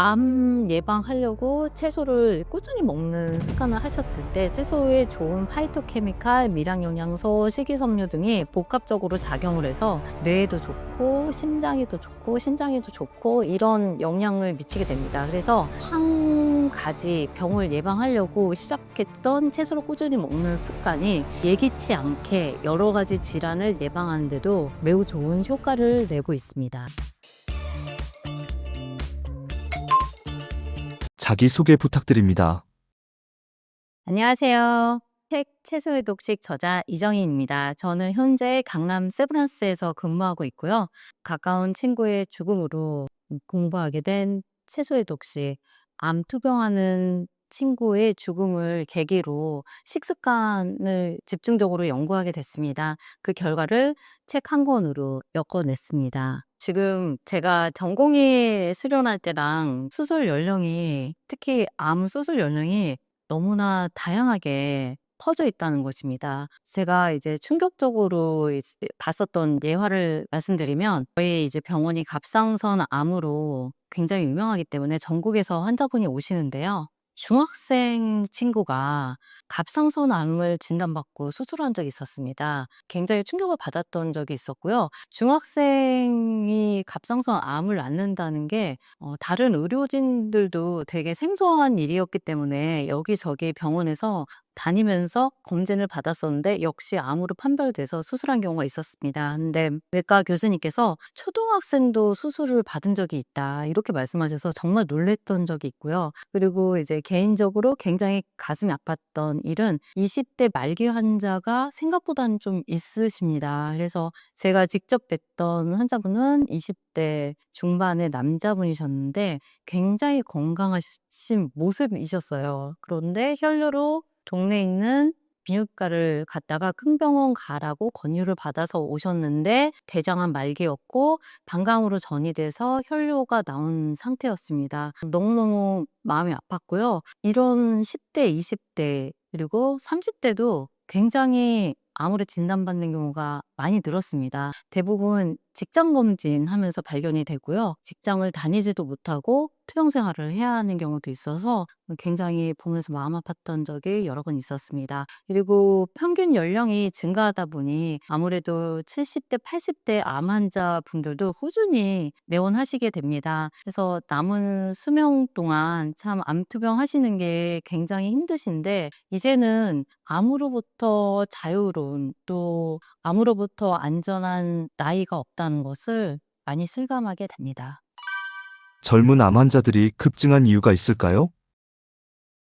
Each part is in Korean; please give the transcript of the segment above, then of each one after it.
암 예방하려고 채소를 꾸준히 먹는 습관을 하셨을 때 채소에 좋은 파이토케미칼, 미량영양소, 식이섬유 등이 복합적으로 작용을 해서 뇌에도 좋고 심장에도 좋고 신장에도 좋고 이런 영향을 미치게 됩니다. 그래서 한 가지 병을 예방하려고 시작했던 채소를 꾸준히 먹는 습관이 예기치 않게 여러 가지 질환을 예방하는 데도 매우 좋은 효과를 내고 있습니다. 자기소개 부탁드립니다. 안녕하세요. 책 채소의 독식 저자 이정희입니다. 저는 현재 강남 세브란스에서 근무하고 있고요. 가까운 친구의 죽음으로 공부하게 된 채소의 독식, 암 투병하는 친구의 죽음을 계기로 식습관을 집중적으로 연구하게 됐습니다. 그 결과를 책 한 권으로 엮어냈습니다. 지금 제가 전공의 수련할 때랑 수술 연령이, 특히 암 수술 연령이 너무나 다양하게 퍼져 있다는 것입니다. 제가 이제 충격적으로 이제 봤었던 예화를 말씀드리면, 저희 이제 병원이 갑상선 암으로 굉장히 유명하기 때문에 전국에서 환자분이 오시는데요. 중학생 친구가 갑상선 암을 진단받고 수술한 적이 있었습니다. 굉장히 충격을 받았던 적이 있었고요. 중학생이 갑상선 암을 앓는다는 게 다른 의료진들도 되게 생소한 일이었기 때문에 여기저기 병원에서 다니면서 검진을 받았었는데 역시 암으로 판별돼서 수술한 경우가 있었습니다. 근데 외과 교수님께서 "초등학생도 수술을 받은 적이 있다." 이렇게 말씀하셔서 정말 놀랐던 적이 있고요. 그리고 이제 개인적으로 굉장히 가슴이 아팠던 일은 20대 말기 환자가 생각보다는 좀 있으십니다. 그래서 제가 직접 뵀던 환자분은 20대 중반의 남자분이셨는데 굉장히 건강하신 모습이셨어요. 그런데 혈류로 동네에 있는 비뇨기과를 갔다가 큰 병원 가라고 권유를 받아서 오셨는데 대장암 말기였고 방광으로 전이 돼서 혈뇨가 나온 상태였습니다. 너무너무 마음이 아팠고요. 이런 10 대, 20대 그리고 30 대도 굉장히 암으로 진단받는 경우가 많이 늘었습니다. 대부분 직장 검진하면서 발견이 되고요. 직장을 다니지도 못하고 투병 생활을 해야 하는 경우도 있어서 굉장히 보면서 마음 아팠던 적이 여러 번 있었습니다. 그리고 평균 연령이 증가하다 보니 아무래도 70 대, 80대 암 환자분들도 꾸준히 내원하시게 됩니다. 그래서 남은 수명 동안 참 암 투병하시는 게 굉장히 힘드신데 이제는 암으로부터 자유로운, 또 암으로부터 안전한 나이가 없다는 것을 많이 실감하게 됩니다. 젊은 암 환자들이 급증한 이유가 있을까요?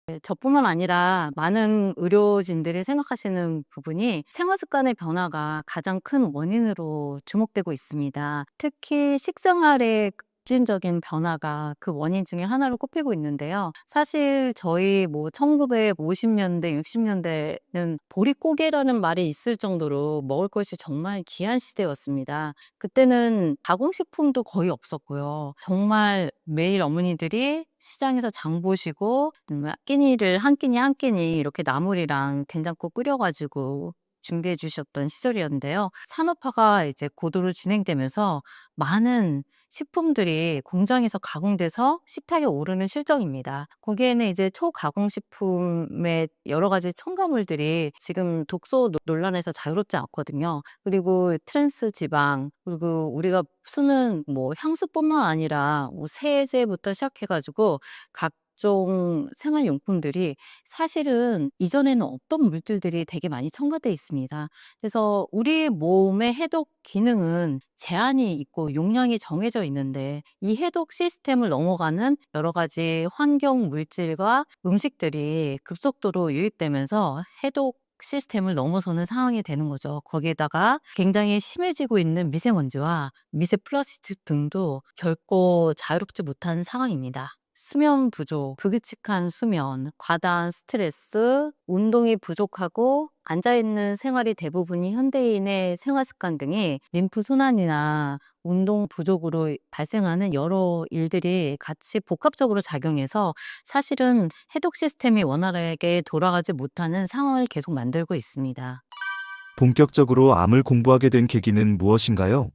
네, 저뿐만 아니라 많은 의료진들이 생각하시는 부분이 생활 습관의 변화가 가장 큰 원인으로 주목되고 있습니다. 특히 식생활의 급진적인 변화가 그 원인 중에 하나로 꼽히고 있는데요. 사실 저희 뭐 1950년대, 60년대는 보릿고개라는 말이 있을 정도로 먹을 것이 정말 귀한 시대였습니다. 그때는 가공식품도 거의 없었고요. 정말 매일 어머니들이 시장에서 장 보시고 끼니를 한 끼니 한 끼니 이렇게 나물이랑 된장국 끓여 가지고 준비해 주셨던 시절이었는데요. 산업화가 이제 고도로 진행되면서 많은 식품들이 공장에서 가공돼서 식탁에 오르는 실정입니다. 거기에는 이제 초가공식품의 여러 가지 첨가물들이 지금 독소 논란에서 자유롭지 않거든요. 그리고 트랜스 지방, 그리고 우리가 쓰는 뭐 향수뿐만 아니라 뭐 세제부터 시작해 가지고 각종 생활용품들이 사실은 이전에는 없던 물질들이 되게 많이 첨가돼 있습니다. 그래서 우리 몸의 해독 기능은 제한이 있고 용량이 정해져 있는데 이 해독 시스템을 넘어가는 여러 가지 환경 물질과 음식들이 급속도로 유입되면서 해독 시스템을 넘어서는 상황이 되는 거죠. 거기에다가 굉장히 심해지고 있는 미세먼지와 미세 플라스틱 등도 결코 자유롭지 못한 상황입니다. 수면 부족, 불규칙한 수면, 과다한 스트레스, 운동이 부족하고 앉아있는 생활이 대부분인 현대인의 생활 습관 등이 림프 순환이나 운동 부족으로 발생하는 여러 일들이 같이 복합적으로 작용해서 사실은 해독 시스템이 원활하게 돌아가지 못하는 상황을 계속 만들고 있습니다. 본격적으로 암을 공부하게 된 계기는 무엇인가요?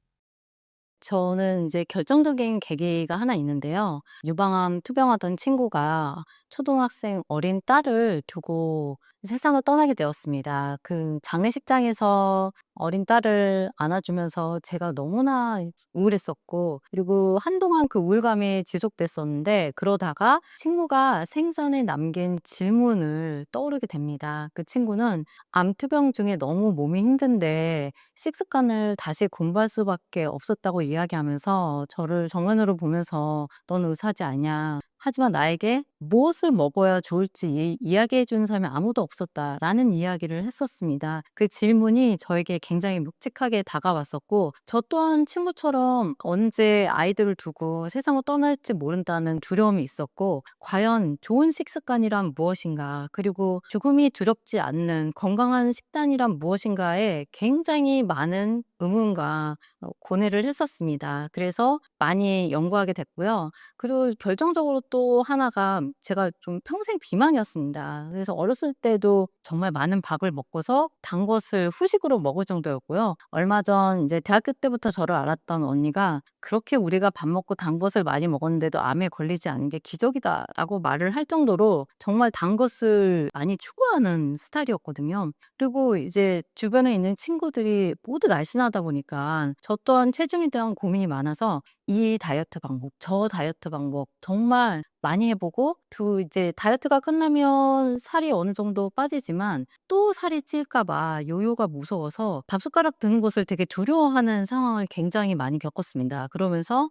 저는 이제 결정적인 계기가 하나 있는데요. 유방암 투병하던 친구가 초등학생 어린 딸을 두고 세상을 떠나게 되었습니다. 그 장례식장에서 어린 딸을 안아주면서 제가 너무나 우울했었고, 그리고 한동안 그 우울감이 지속됐었는데, 그러다가 친구가 생전에 남긴 질문을 떠오르게 됩니다. 그 친구는 암 투병 중에 너무 몸이 힘든데 식습관을 다시 공부할 수밖에 없었다고 이야기하면서 저를 정면으로 보면서 "넌 의사지 않냐. 하지만 나에게 무엇을 먹어야 좋을지 이야기해 주는 사람이 아무도 없었다."라는 이야기를 했었습니다. 그 질문이 저에게 굉장히 묵직하게 다가왔었고, 저 또한 친구처럼 언제 아이들을 두고 세상을 떠날지 모른다는 두려움이 있었고, 과연 좋은 식습관이란 무엇인가, 그리고 죽음이 두렵지 않는 건강한 식단이란 무엇인가에 굉장히 많은 의문과 고뇌를 했었습니다. 그래서 많이 연구하게 됐고요. 그리고 결정적으로 또 하나가, 제가 좀 평생 비만이었습니다. 그래서 어렸을 때도 정말 많은 밥을 먹고서 단 것을 후식으로 먹을 정도였고요. 얼마 전 이제 대학교 때부터 저를 알았던 언니가 "그렇게 우리가 밥 먹고 단 것을 많이 먹었는데도 암에 걸리지 않은 게 기적이다."라고 말을 할 정도로 정말 단 것을 많이 추구하는 스타일이었거든요. 그리고 이제 주변에 있는 친구들이 모두 날씬하다 보니까 저 또한 체중에 대한 고민이 많아서 이 다이어트 방법, 저 다이어트 방법 정말 많이 해 보고, 또 이제 다이어트가 끝나면 살이 어느 정도 빠지지만 또 살이 찔까 봐 요요가 무서워서 밥숟가락 드는 것을 되게 두려워하는 상황을 굉장히 많이 겪었습니다. 그러면서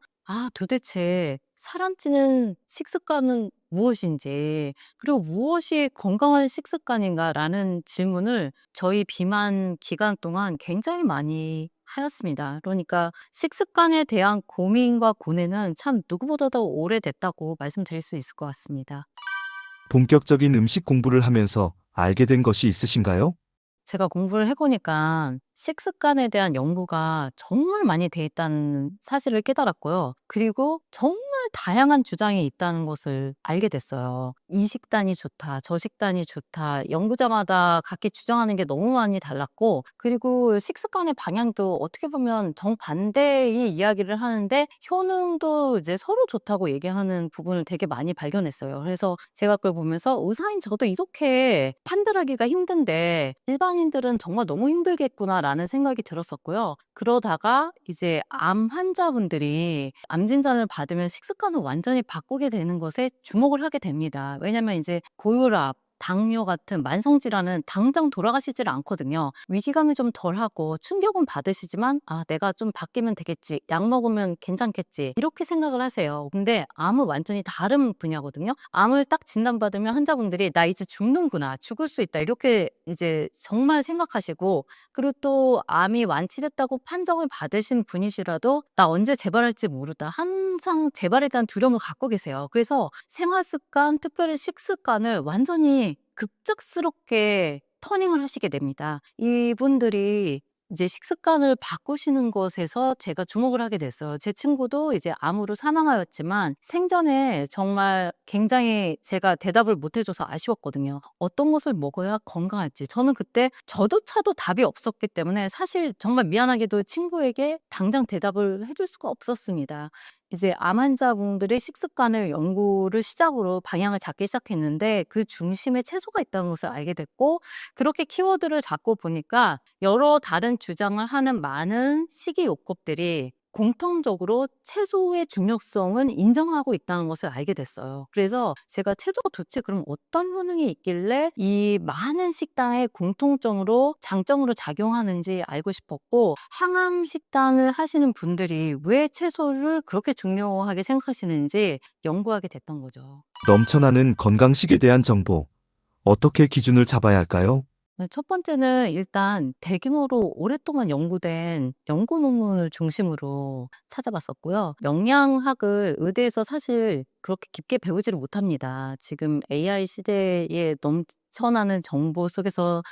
도대체 살 안 찌는 식습관은 무엇인지, 그리고 '무엇이 건강한 식습관인가.'라는 질문을 저희 비만 기간 동안 굉장히 많이 하였습니다. 그러니까 식습관에 대한 고민과 고뇌는 참 누구보다도 오래됐다고 말씀드릴 수 있을 것 같습니다. 본격적인 음식 공부를 하면서 알게 된 것이 있으신가요? 제가 공부를 해 보니까 식습관에 대한 연구가 정말 많이 돼 있다는 사실을 깨달았고요. 그리고 정말 다양한 주장이 있다는 것을 알게 됐어요. "이 식단이 좋다. 저 식단이 좋다." 연구자마다 각기 주장하는 게 너무 많이 달랐고, 그리고 식습관의 방향도 어떻게 보면 정반대의 이야기를 하는데 효능도 이제 서로 좋다고 얘기하는 부분을 되게 많이 발견했어요. 그래서 제가 그걸 보면서 '의사인 저도 이렇게 판별하기가 힘든데 일반인들은 정말 너무 힘들겠구나.'라는 생각이 들었었고요. 그러다가 이제 암 환자분들이 암 진단을 받으면 식습관을 완전히 바꾸게 되는 것에 주목을 하게 됩니다. 왜냐면 이제 고혈압, 당뇨 같은 만성 질환은 당장 돌아가시질 않거든요. 위기감이 좀 덜하고 충격은 받으시지만 '아 내가 좀 바뀌면 되겠지. 약 먹으면 괜찮겠지.' 이렇게 생각을 하세요. 근데 암은 완전히 다른 분야거든요. 암을 딱 진단받으면 환자분들이 '나 이제 죽는구나. 죽을 수 있다.' 이렇게 이제 정말 생각하시고, 그리고 또 암이 완치됐다고 판정을 받으신 분이시라도 '나 언제 재발할지 모르다.' 항상 재발에 대한 두려움을 갖고 계세요. 그래서 생활 습관, 특별히 식습관을 완전히 급작스럽게 터닝을 하시게 됩니다. 이분들이 이제 식습관을 바꾸시는 것에서 제가 주목을 하게 됐어요. 제 친구도 이제 암으로 사망하였지만 생전에 정말 굉장히 제가 대답을 못 해줘서 아쉬웠거든요. 어떤 것을 먹어야 건강할지. 저는 그때 저조차도 답이 없었기 때문에 사실 정말 미안하게도 친구에게 당장 대답을 해줄 수가 없었습니다. 이제 암 환자분들의 식습관을 연구를 시작으로 방향을 잡기 시작했는데, 그 중심에 채소가 있다는 것을 알게 됐고, 그렇게 키워드를 잡고 보니까 여러 다른 주장을 하는 많은 식이요법들이 공통적으로 채소의 중요성은 인정하고 있다는 것을 알게 됐어요. 그래서 제가 채소가 도대체 그럼 어떤 효능이 있길래 이 많은 식단에 공통적으로 장점으로 작용하는지 알고 싶었고, 항암 식단을 하시는 분들이 왜 채소를 그렇게 중요하게 생각하시는지 연구하게 됐던 거죠. 넘쳐나는 건강식에 대한 정보, 어떻게 기준을 잡아야 할까요? 네, 첫 번째는 일단 대규모로 오랫동안 연구된 연구 논문을 중심으로 찾아봤었고요. 영양학을 의대에서 사실 그렇게 깊게 배우지를 못합니다. 지금 AI 시대에 넘쳐나는 정보 속에서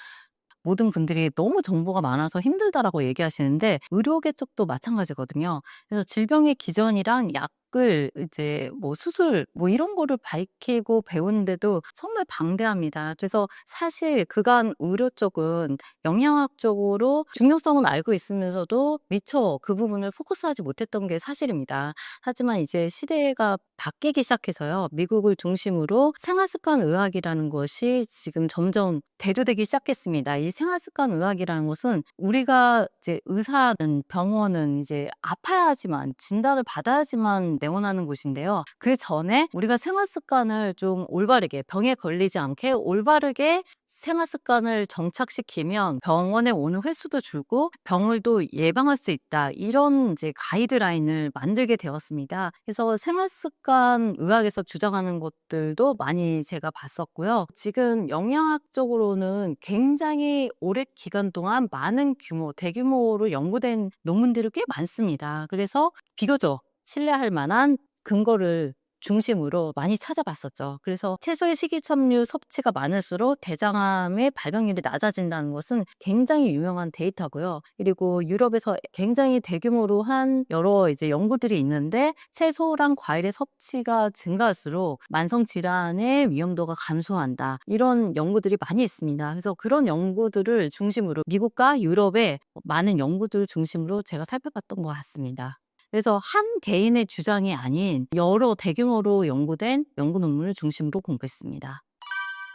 모든 분들이 "너무 정보가 많아서 힘들다."라고 얘기하시는데, 의료계 쪽도 마찬가지거든요. 그래서 질병의 기전이랑 약 약을 이제 뭐 수술 뭐 이런 거를 밝히고 배우는데도 정말 방대합니다. 그래서 사실 그간 의료 쪽은 영양학적으로 중요성은 알고 있으면서도 미처 그 부분을 포커스하지 못했던 게 사실입니다. 하지만 이제 시대가 바뀌기 시작해서요. 미국을 중심으로 생활습관 의학이라는 것이 지금 점점 대두되기 시작했습니다. 이 생활습관 의학이라는 것은 우리가 이제 의사는 병원은 이제 아파야지만 진단을 받아야지만 내원하는 곳인데요. 그 전에 우리가 생활습관을 좀 올바르게 병에 걸리지 않게 올바르게 생활습관을 정착시키면 병원에 오는 횟수도 줄고 병을 또 예방할 수 있다. 이런 이제 가이드라인을 만들게 되었습니다. 그래서 생활습관 의학에서 주장하는 것들도 많이 제가 봤었고요. 지금 영양학적으로는 굉장히 오랜 기간 동안 많은 규모, 대규모로 연구된 논문들이 꽤 많습니다. 그래서 비교적 신뢰할 만한 근거를 중심으로 많이 찾아봤었죠. 그래서 채소의 식이섬유 섭취가 많을수록 대장암의 발병률이 낮아진다는 것은 굉장히 유명한 데이터고요. 그리고 유럽에서 굉장히 대규모로 한 여러 이제 연구들이 있는데 채소랑 과일의 섭취가 증가할수록 만성 질환의 위험도가 감소한다. 이런 연구들이 많이 있습니다. 그래서 그런 연구들을 중심으로 미국과 유럽의 많은 연구들을 중심으로 제가 살펴봤던 것 같습니다. 그래서 한 개인의 주장이 아닌 여러 대규모로 연구된 연구 논문을 중심으로 공부했습니다.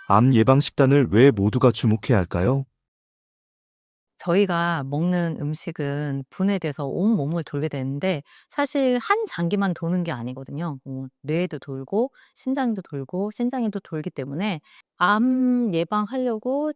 암 예방 식단을 왜 모두가 주목해야 할까요? 저희가 먹는 음식은 분해돼서 온몸을 돌게 되는데 사실 한 장기만 도는 게 아니거든요. 뇌에도 돌고 심장도 돌고 신장에도 돌기 때문에 암 예방하려고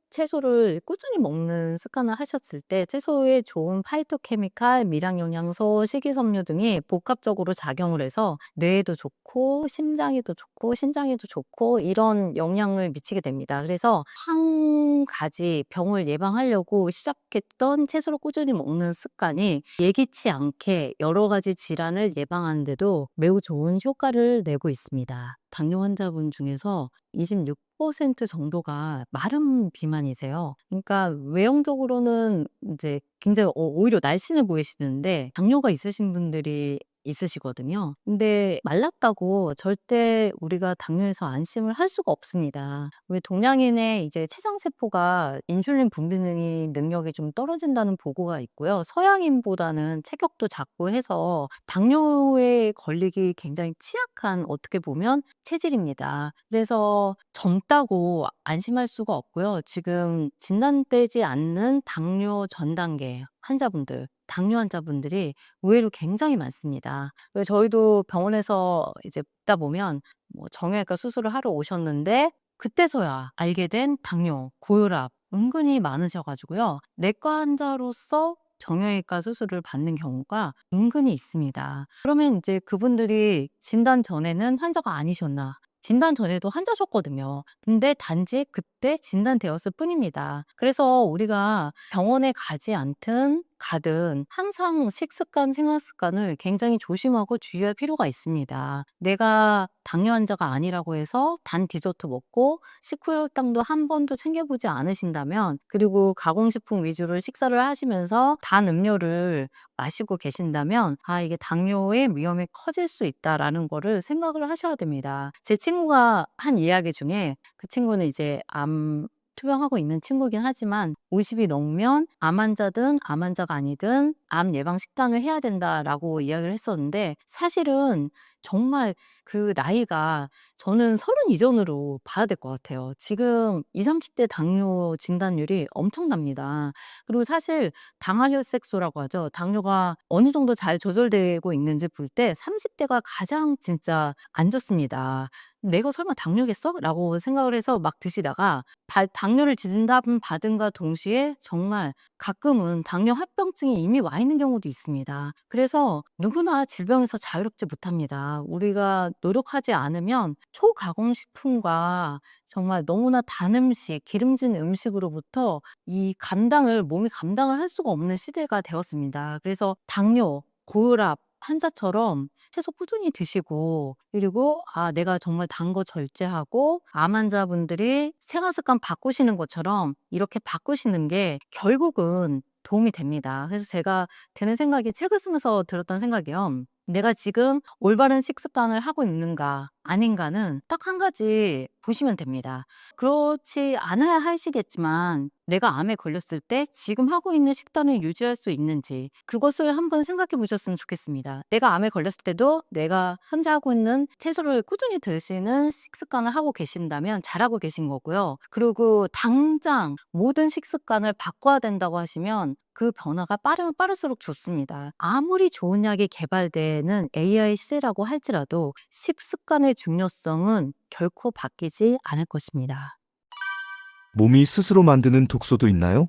채소를 꾸준히 먹는 습관을 하셨을 때 채소에 좋은 파이토케미칼, 미량영양소, 식이섬유 등이 복합적으로 작용을 해서 뇌에도 좋고 심장에도 좋고 신장에도 좋고 이런 영향을 미치게 됩니다. 그래서 한 가지 병을 예방하려고 시작했던 채소를 꾸준히 먹는 습관이 예기치 않게 여러 가지 질환을 예방하는 데도 매우 좋은 효과를 내고 있습니다. 당뇨 환자분 중에서 26% 정도가 마른 비만이세요. 그러니까 외형적으로는 이제 굉장히 오히려 날씬해 보이시는데 당뇨가 있으신 분들이 있으시거든요. 근데 말랐다고 절대 우리가 당뇨에서 안심을 할 수가 없습니다. 왜 동양인의 이제 췌장세포가 인슐린 분비 능력이 좀 떨어진다는 보고가 있고요. 서양인보다는 체격도 작고 해서 당뇨에 걸리기 굉장히 취약한 어떻게 보면 체질입니다. 그래서 젊다고 안심할 수가 없고요. 지금 진단되지 않는 당뇨 전 단계 환자분들, 당뇨 환자분들이 의외로 굉장히 많습니다. 저희도 병원에서 이제 뵙다 보면 뭐 정형외과 수술을 하러 오셨는데 그때서야 알게 된 당뇨, 고혈압 은근히 많으셔 가지고요. 내과 환자로서 정형외과 수술을 받는 경우가 은근히 있습니다. 그러면 이제 그분들이 진단 전에는 환자가 아니셨나? 진단 전에도 환자셨거든요. 근데 단지 그때 진단되었을 뿐입니다. 그래서 우리가 병원에 가지 않든 가든 항상 식습관, 생활습관을 굉장히 조심하고 주의할 필요가 있습니다. 내가 당뇨 환자가 아니라고 해서 단 디저트 먹고 식후혈당도 한 번도 챙겨보지 않으신다면 그리고 가공식품 위주로 식사를 하시면서 단 음료를 마시고 계신다면 이게 당뇨의 위험이 커질 수 있다라는 거를 생각을 하셔야 됩니다. 제 친구가 한 이야기 중에 그 친구는 이제 암 투병하고 있는 친구긴 하지만 50이 넘으면 암 환자든 암 환자가 아니든 암 예방 식단을 해야 된다라고 이야기를 했었는데 사실은 정말 그 나이가 저는 30 이전으로 봐야 될 것 같아요. 지금 20-30대 당뇨 진단율이 엄청납니다. 그리고 사실 당화혈색소라고 하죠. 당뇨가 어느 정도 잘 조절되고 있는지 볼 때 30대가 가장 진짜 안 좋습니다. '내가 설마 당뇨겠어?' 라고 생각을 해서 막 드시다가 당뇨를 진단받음과 동시에 정말 가끔은 당뇨 합병증이 이미 와 있는 경우도 있습니다. 그래서 누구나 질병에서 자유롭지 못합니다. 우리가 노력하지 않으면 초가공식품과 정말 너무나 단 음식, 기름진 음식으로부터 몸이 감당을 할 수가 없는 시대가 되었습니다. 그래서 당뇨, 고혈압 환자처럼 채소 꾸준히 드시고 그리고 내가 정말 단 거 절제하고 암 환자분들이 생활 습관 바꾸시는 것처럼 이렇게 바꾸시는 게 결국은 도움이 됩니다. 그래서 제가 드는 생각이 책을 쓰면서 들었던 생각이요. 내가 지금 올바른 식습관을 하고 있는가 아닌가는 딱 한 가지 보시면 됩니다. 그렇지 않아야 하시겠지만 내가 암에 걸렸을 때 지금 하고 있는 식단을 유지할 수 있는지 그것을 한번 생각해 보셨으면 좋겠습니다. 내가 암에 걸렸을 때도 내가 현재 하고 있는 채소를 꾸준히 드시는 식습관을 하고 계신다면 잘하고 계신 거고요. 그리고 당장 모든 식습관을 바꿔야 된다고 하시면 그 변화가 빠르면 빠를수록 좋습니다. 아무리 좋은 약이 개발되는 AIC라고 할지라도 식습관의 중요성은 결코 바뀌지 않을 것입니다. 몸이 스스로 만드는 독소도 있나요?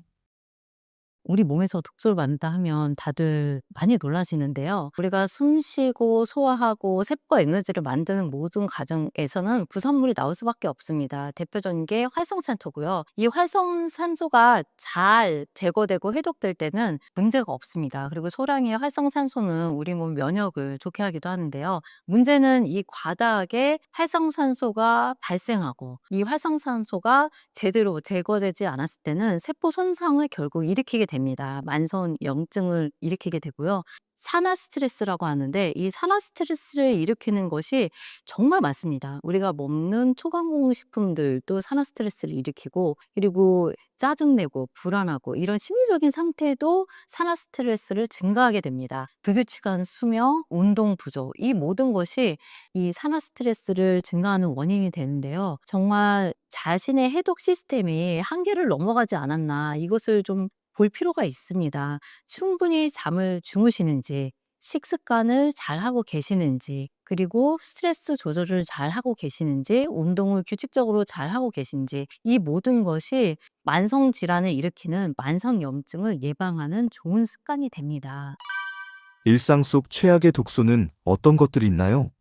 우리 몸에서 독소를 만든다 하면 다들 많이 놀라시는데요. 우리가 숨 쉬고 소화하고 세포와 에너지를 만드는 모든 과정에서는 부산물이 나올 수밖에 없습니다. 대표적인 게 활성산소고요. 이 활성산소가 잘 제거되고 해독될 때는 문제가 없습니다. 그리고 소량의 활성산소는 우리 몸 면역을 좋게 하기도 하는데요. 문제는 이 과다하게 활성산소가 발생하고 이 활성산소가 제대로 제거되지 않았을 때는 세포 손상을 결국 일으키게 됩니다. 만성염증을 일으키게 되고요. 산화 스트레스라고 하는데 이 산화 스트레스를 일으키는 것이 정말 많습니다. 우리가 먹는 초강공식품들도 산화 스트레스를 일으키고 그리고 짜증내고 불안하고 이런 심리적인 상태도 산화 스트레스를 증가하게 됩니다. 불규칙한 수면, 운동 부족 이 모든 것이 이 산화 스트레스를 증가하는 원인이 되는데요. 정말 자신의 해독 시스템이 한계를 넘어가지 않았나 이것을 좀 볼 필요가 있습니다. 충분히 잠을 주무시는지, 식습관을 잘하고 계시는지, 그리고 스트레스 조절을 잘하고 계시는지, 운동을 규칙적으로 잘하고 계신지 이 모든 것이 만성 질환을 일으키는 만성염증을 예방하는 좋은 습관이 됩니다. 일상 속 최악의 독소는 어떤 것들이 있나요?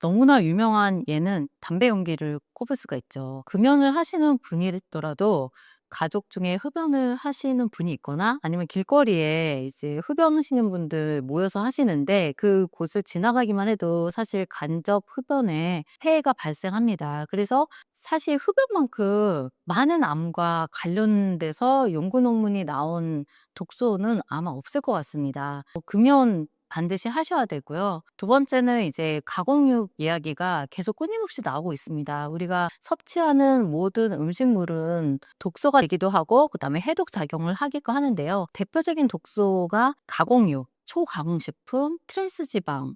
너무나 유명한 예는 담배 연기를 꼽을 수가 있죠. 금연을 하시는 분이더라도 가족 중에 흡연을 하시는 분이 있거나 아니면 길거리에 이제 흡연하시는 분들 모여서 하시는데 그 곳을 지나가기만 해도 사실 간접 흡연에 폐해가 발생합니다. 그래서 사실 흡연만큼 많은 암과 관련돼서 연구 논문이 나온 독소는 아마 없을 것 같습니다. 금연 반드시 하셔야 되고요. 두 번째는 이제 가공육 이야기가 계속 끊임없이 나오고 있습니다. 우리가 섭취하는 모든 음식물은 독소가 되기도 하고 그다음에 해독 작용을 하기도 하는데요. 대표적인 독소가 가공육, 초가공식품, 트랜스지방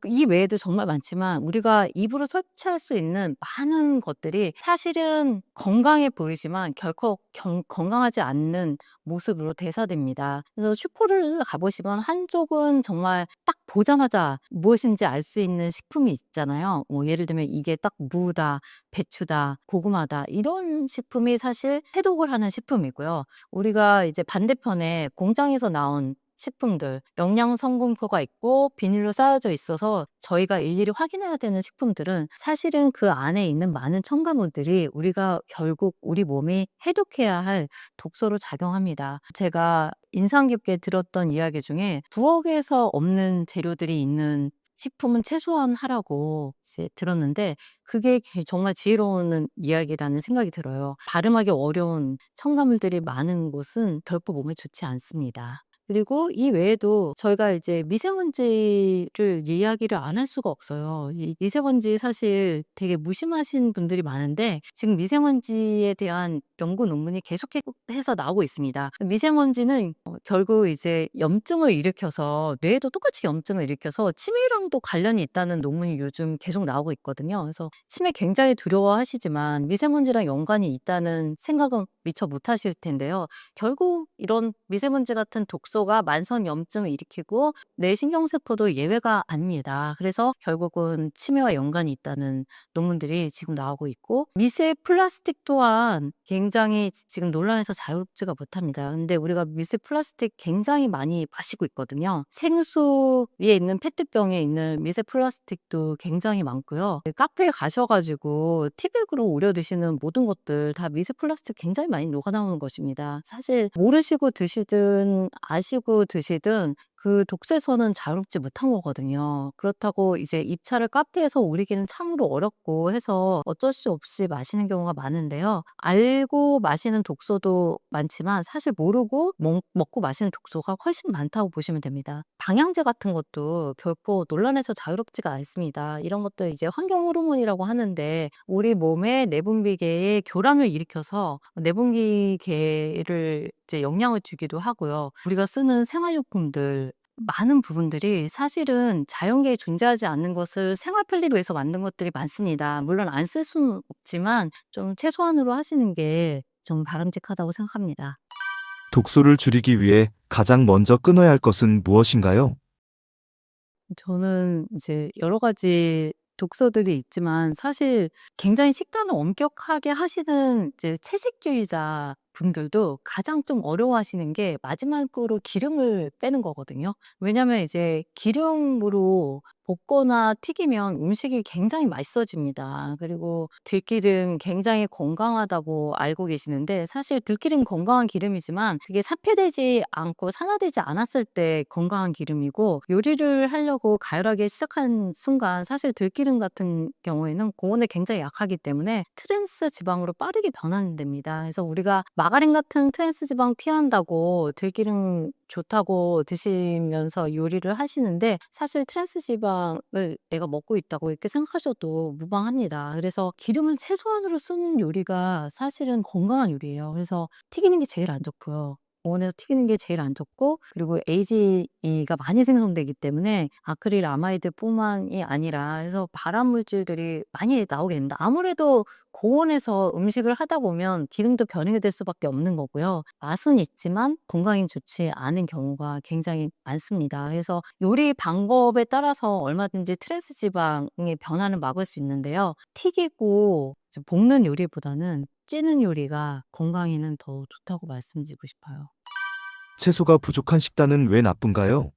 이 외에도 정말 많지만 우리가 입으로 섭취할 수 있는 많은 것들이 사실은 건강해 보이지만 결코 건강하지 않는 모습으로 대사됩니다. 그래서 슈퍼를 가보시면 한쪽은 정말 딱 보자마자 무엇인지 알 수 있는 식품이 있잖아요. 뭐 예를 들면 이게 딱 무다, 배추다, 고구마다 이런 식품이 사실 해독을 하는 식품이고요. 우리가 이제 반대편에 공장에서 나온 식품들, 영양 성분표가 있고 비닐로 쌓여져 있어서 저희가 일일이 확인해야 되는 식품들은 사실은 그 안에 있는 많은 첨가물들이 우리가 결국 우리 몸이 해독해야 할 독소로 작용합니다. 제가 인상 깊게 들었던 이야기 중에 부엌에서 없는 재료들이 있는 식품은 최소한 하라고 이제 들었는데 그게 정말 지혜로운 이야기라는 생각이 들어요. 발음하기 어려운 첨가물들이 많은 곳은 결코 몸에 좋지 않습니다. 그리고 이 외에도 저희가 이제 미세먼지를 이야기를 안 할 수가 없어요. 이 미세먼지 사실 되게 무심하신 분들이 많은데 지금 미세먼지에 대한 연구 논문이 계속해서 나오고 있습니다. 미세먼지는 결국 이제 염증을 일으켜서 뇌에도 똑같이 염증을 일으켜서 치매랑도 관련이 있다는 논문이 요즘 계속 나오고 있거든요. 그래서 치매 굉장히 두려워하시지만 미세먼지랑 연관이 있다는 생각은 미처 못하실 텐데요. 결국 이런 미세먼지 같은 독소가 만성염증을 일으키고 뇌신경세포도 예외가 아닙니다. 그래서 결국은 치매와 연관이 있다는 논문들이 지금 나오고 있고 미세 플라스틱 또한 굉장히 지금 논란에서 자유롭지가 못합니다. 근데 우리가 미세 플라스틱 굉장히 많이 마시고 있거든요. 생수 위에 있는 페트병에 있는 미세 플라스틱도 굉장히 많고요. 카페에 가셔가지고 티백으로 우려 드시는 모든 것들 다 미세 플라스틱 굉장히 많이 녹아나오는 것입니다. 사실 모르시고 드시든 아시고 드시든 그 독서에서는 자유롭지 못한 거거든요. 그렇다고 이제 입차를 카페에서 우리기는 참으로 어렵고 해서 어쩔 수 없이 마시는 경우가 많은데요. 알고 마시는 독서도 많지만 사실 모르고 먹고 마시는 독서가 훨씬 많다고 보시면 됩니다. 방향제 같은 것도 결코 논란에서 자유롭지가 않습니다. 이런 것도 이제 환경 호르몬이라고 하는데 우리 몸의 내분비계에 교란을 일으켜서 내분비계를 이제 영향을 주기도 하고요. 우리가 쓰는 생활용품들 많은 부분들이 사실은 자연계에 존재하지 않는 것을 생활 편리를 위해서 만든 것들이 많습니다. 물론 안 쓸 수는 없지만 좀 최소한으로 하시는 게 좀 바람직하다고 생각합니다. 독소를 줄이기 위해 가장 먼저 끊어야 할 것은 무엇인가요? 저는 이제 여러 가지 독서들이 있지만 사실 굉장히 식단을 엄격하게 하시는 이제 채식주의자 분들도 가장 좀 어려워하시는 게 마지막으로 기름을 빼는 거거든요. 왜냐면 이제 기름으로 볶거나 튀기면 음식이 굉장히 맛있어집니다. 그리고 들기름 굉장히 건강하다고 알고 계시는데 사실 들기름 건강한 기름이지만 그게 사폐되지 않고 산화되지 않았을 때 건강한 기름이고 요리를 하려고 가열하게 시작한 순간 사실 들기름 같은 경우에는 고온에 굉장히 약하기 때문에 트랜스 지방으로 빠르게 변환됩니다. 그래서 우리가 마가린 같은 트랜스 지방 피한다고 들기름 좋다고 드시면서 요리를 하시는데 사실 트랜스 지방을 내가 먹고 있다고 이렇게 생각하셔도 무방합니다. 그래서 기름을 최소한으로 쓰는 요리가 사실은 건강한 요리예요. 그래서 튀기는 게 제일 안 좋고요. 고온에서 튀기는 게 제일 안 좋고 그리고 AGE가 많이 생성되기 때문에 아크릴 아마이드뿐만이 아니라 해서 발암 물질들이 많이 나오게 된다. 아무래도 고온에서 음식을 하다 보면 기름도 변형이 될 수밖에 없는 거고요. 맛은 있지만 건강에 좋지 않은 경우가 굉장히 많습니다. 그래서 요리 방법에 따라서 얼마든지 트랜스 지방의 변화는 막을 수 있는데요. 튀기고 이제 볶는 요리보다는 찌는 요리가 건강에는 더 좋다고 말씀드리고 싶어요. 채소가 부족한 식단은 왜 나쁜가요?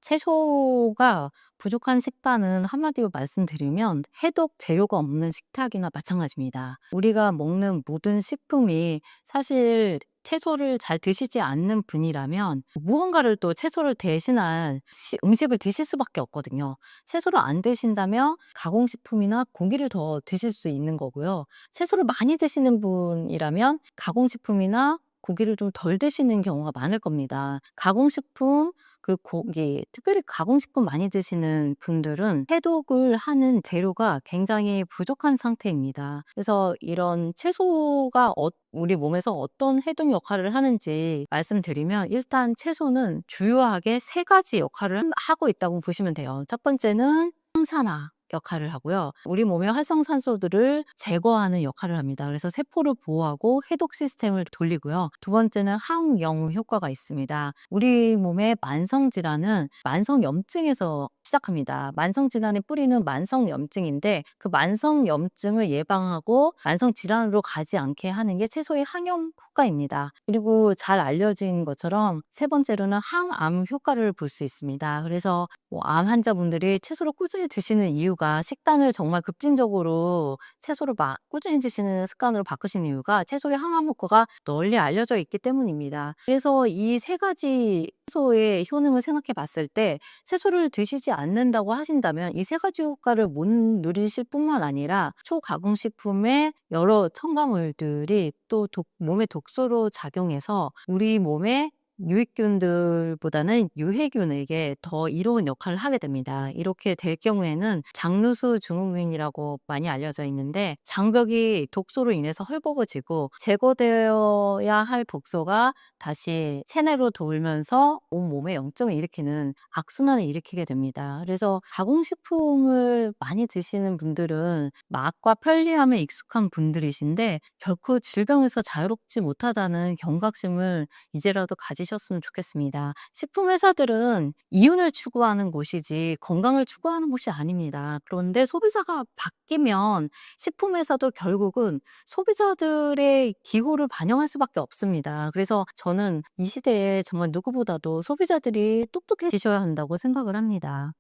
채소가 부족한 식단은 한마디로 말씀드리면 해독 재료가 없는 식탁이나 마찬가지입니다. 우리가 먹는 모든 식품이 사실 채소를 잘 드시지 않는 분이라면 무언가를 또 채소를 대신한 음식을 드실 수밖에 없거든요. 채소를 안 드신다면 가공식품이나 고기를 더 드실 수 있는 거고요. 채소를 많이 드시는 분이라면 가공식품이나 고기를 좀 덜 드시는 경우가 많을 겁니다. 가공식품 그리고 고기, 특별히 가공식품 많이 드시는 분들은 해독을 하는 재료가 굉장히 부족한 상태입니다. 그래서 이런 채소가 우리 몸에서 어떤 해독 역할을 하는지 말씀드리면 일단 채소는 주요하게 세 가지 역할을 하고 있다고 보시면 돼요. 첫 번째는 항산화 역할을 하고요. 우리 몸의 활성산소들을 제거하는 역할을 합니다. 그래서 세포를 보호하고 해독 시스템을 돌리고요. 두 번째는 항염 효과가 있습니다. 우리 몸의 만성질환은 만성염증에서 시작합니다. 만성질환의 뿌리는 만성염증인데 그 만성염증을 예방하고 만성질환으로 가지 않게 하는 게 채소의 항염 효과입니다. 그리고 잘 알려진 것처럼 세 번째로는 항암 효과를 볼 수 있습니다. 그래서 암 환자분들이 채소를 꾸준히 드시는 이유가 식단을 정말 급진적으로 채소를 꾸준히 드시는 습관으로 바꾸신 이유가 채소의 항암 효과가 널리 알려져 있기 때문입니다. 그래서 이 세 가지 채소의 효능을 생각해 봤을 때 채소를 드시지 않는다고 하신다면 이 세 가지 효과를 못 누리실 뿐만 아니라 초가공식품의 여러 첨가물들이 또 몸의 독소로 작용해서 우리 몸에 유익균들보다는 유해균에게 더 이로운 역할을 하게 됩니다. 이렇게 될 경우에는 장누수 증후군이라고 많이 알려져 있는데 장벽이 독소로 인해서 헐벗어지고 제거되어야 할 독소가 다시 체내로 돌면서 온몸에 염증을 일으키는 악순환을 일으키게 됩니다. 그래서 가공식품을 많이 드시는 분들은 맛과 편리함에 익숙한 분들이신데 결코 질병에서 자유롭지 못하다는 경각심을 이제라도 가지셨으면 좋겠습니다. 식품 회사들은 이윤을 추구하는 곳이지 건강을 추구하는 곳이 아닙니다. 그런데 소비자가 바뀌면 식품 회사도 결국은 소비자들의 기호를 반영할 수밖에 없습니다. 그래서 저는 이 시대에 정말 누구보다도 소비자들이 똑똑해지셔야 한다고 생각을 합니다.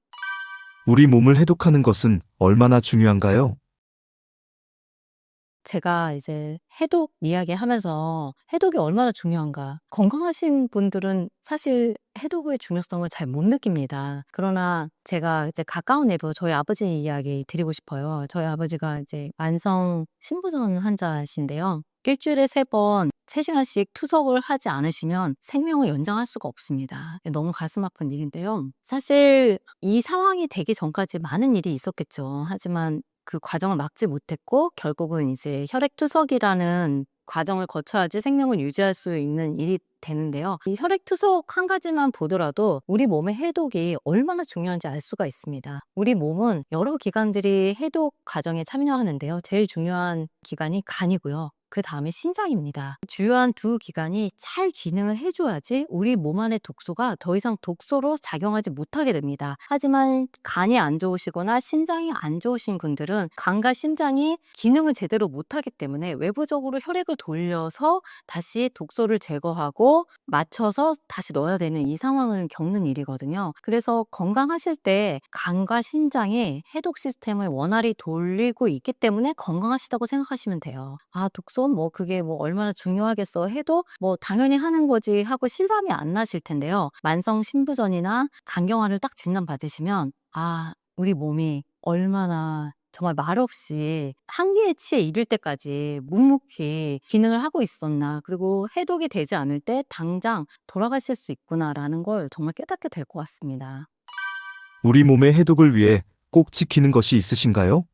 우리 몸을 해독하는 것은 얼마나 중요한가요? 제가 이제 해독 이야기하면서 해독이 얼마나 중요한가. 건강하신 분들은 사실 해독의 중요성을 잘 못 느낍니다. 그러나 제가 이제 가까운 내부 저희 아버지 이야기 드리고 싶어요. 저희 아버지가 이제 만성 신부전 환자신데요. 일주일에 3번 3시간씩 투석을 하지 않으시면 생명을 연장할 수가 없습니다. 너무 가슴 아픈 일인데요. 사실 이 상황이 되기 전까지 많은 일이 있었겠죠. 하지만 그 과정을 막지 못했고 결국은 이제 혈액투석이라는 과정을 거쳐야지 생명을 유지할 수 있는 일이 되는데요. 이 혈액투석 한 가지만 보더라도 우리 몸의 해독이 얼마나 중요한지 알 수가 있습니다. 우리 몸은 여러 기관들이 해독 과정에 참여하는데요. 제일 중요한 기관이 간이고요. 그다음에 신장입니다. 주요한 두 기관이 잘 기능을 해줘야지 우리 몸 안의 독소가 더 이상 독소로 작용하지 못하게 됩니다. 하지만 간이 안 좋으시거나 신장이 안 좋으신 분들은 간과 심장이 기능을 제대로 못하기 때문에 외부적으로 혈액을 돌려서 다시 독소를 제거하고 맞춰서 다시 넣어야 되는 이 상황을 겪는 일이거든요. 그래서 건강하실 때 간과 신장이 해독 시스템을 원활히 돌리고 있기 때문에 건강하시다고 생각하시면 돼요. 아, 독소 뭐 그게 뭐 얼마나 중요하겠어 해도 뭐 당연히 하는 거지 하고 실감이 안 나실 텐데요. 만성 신부전이나 간경화를 딱 진단받으시면 아, 우리 몸이 얼마나 정말 말없이 한계에 치에 이를 때까지 묵묵히 기능을 하고 있었나. 그리고 해독이 되지 않을 때 당장 돌아가실 수 있구나라는 걸 정말 깨닫게 될 것 같습니다. 우리 몸의 해독을 위해 꼭 지키는 것이 있으신가요?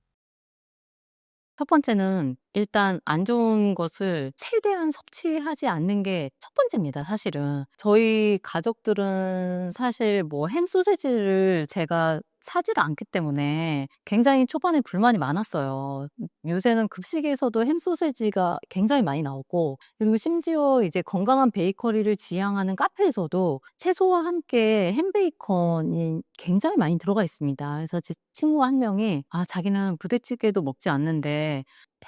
첫 번째는 일단 안 좋은 것을 최대한 섭취하지 않는 게 첫 번째입니다, 사실은. 저희 가족들은 사실 뭐 햄 소시지를 제가 사지를 않기 때문에 굉장히 초반에 불만이 많았어요. 요새는 급식에서도 햄 소시지가 굉장히 많이 나오고, 그리고 심지어 이제 건강한 베이커리를 지향하는 카페에서도 채소와 함께 햄 베이컨이 굉장히 많이 들어가 있습니다. 그래서 제 친구 한 명이 자기는 부대찌개도 먹지 않는데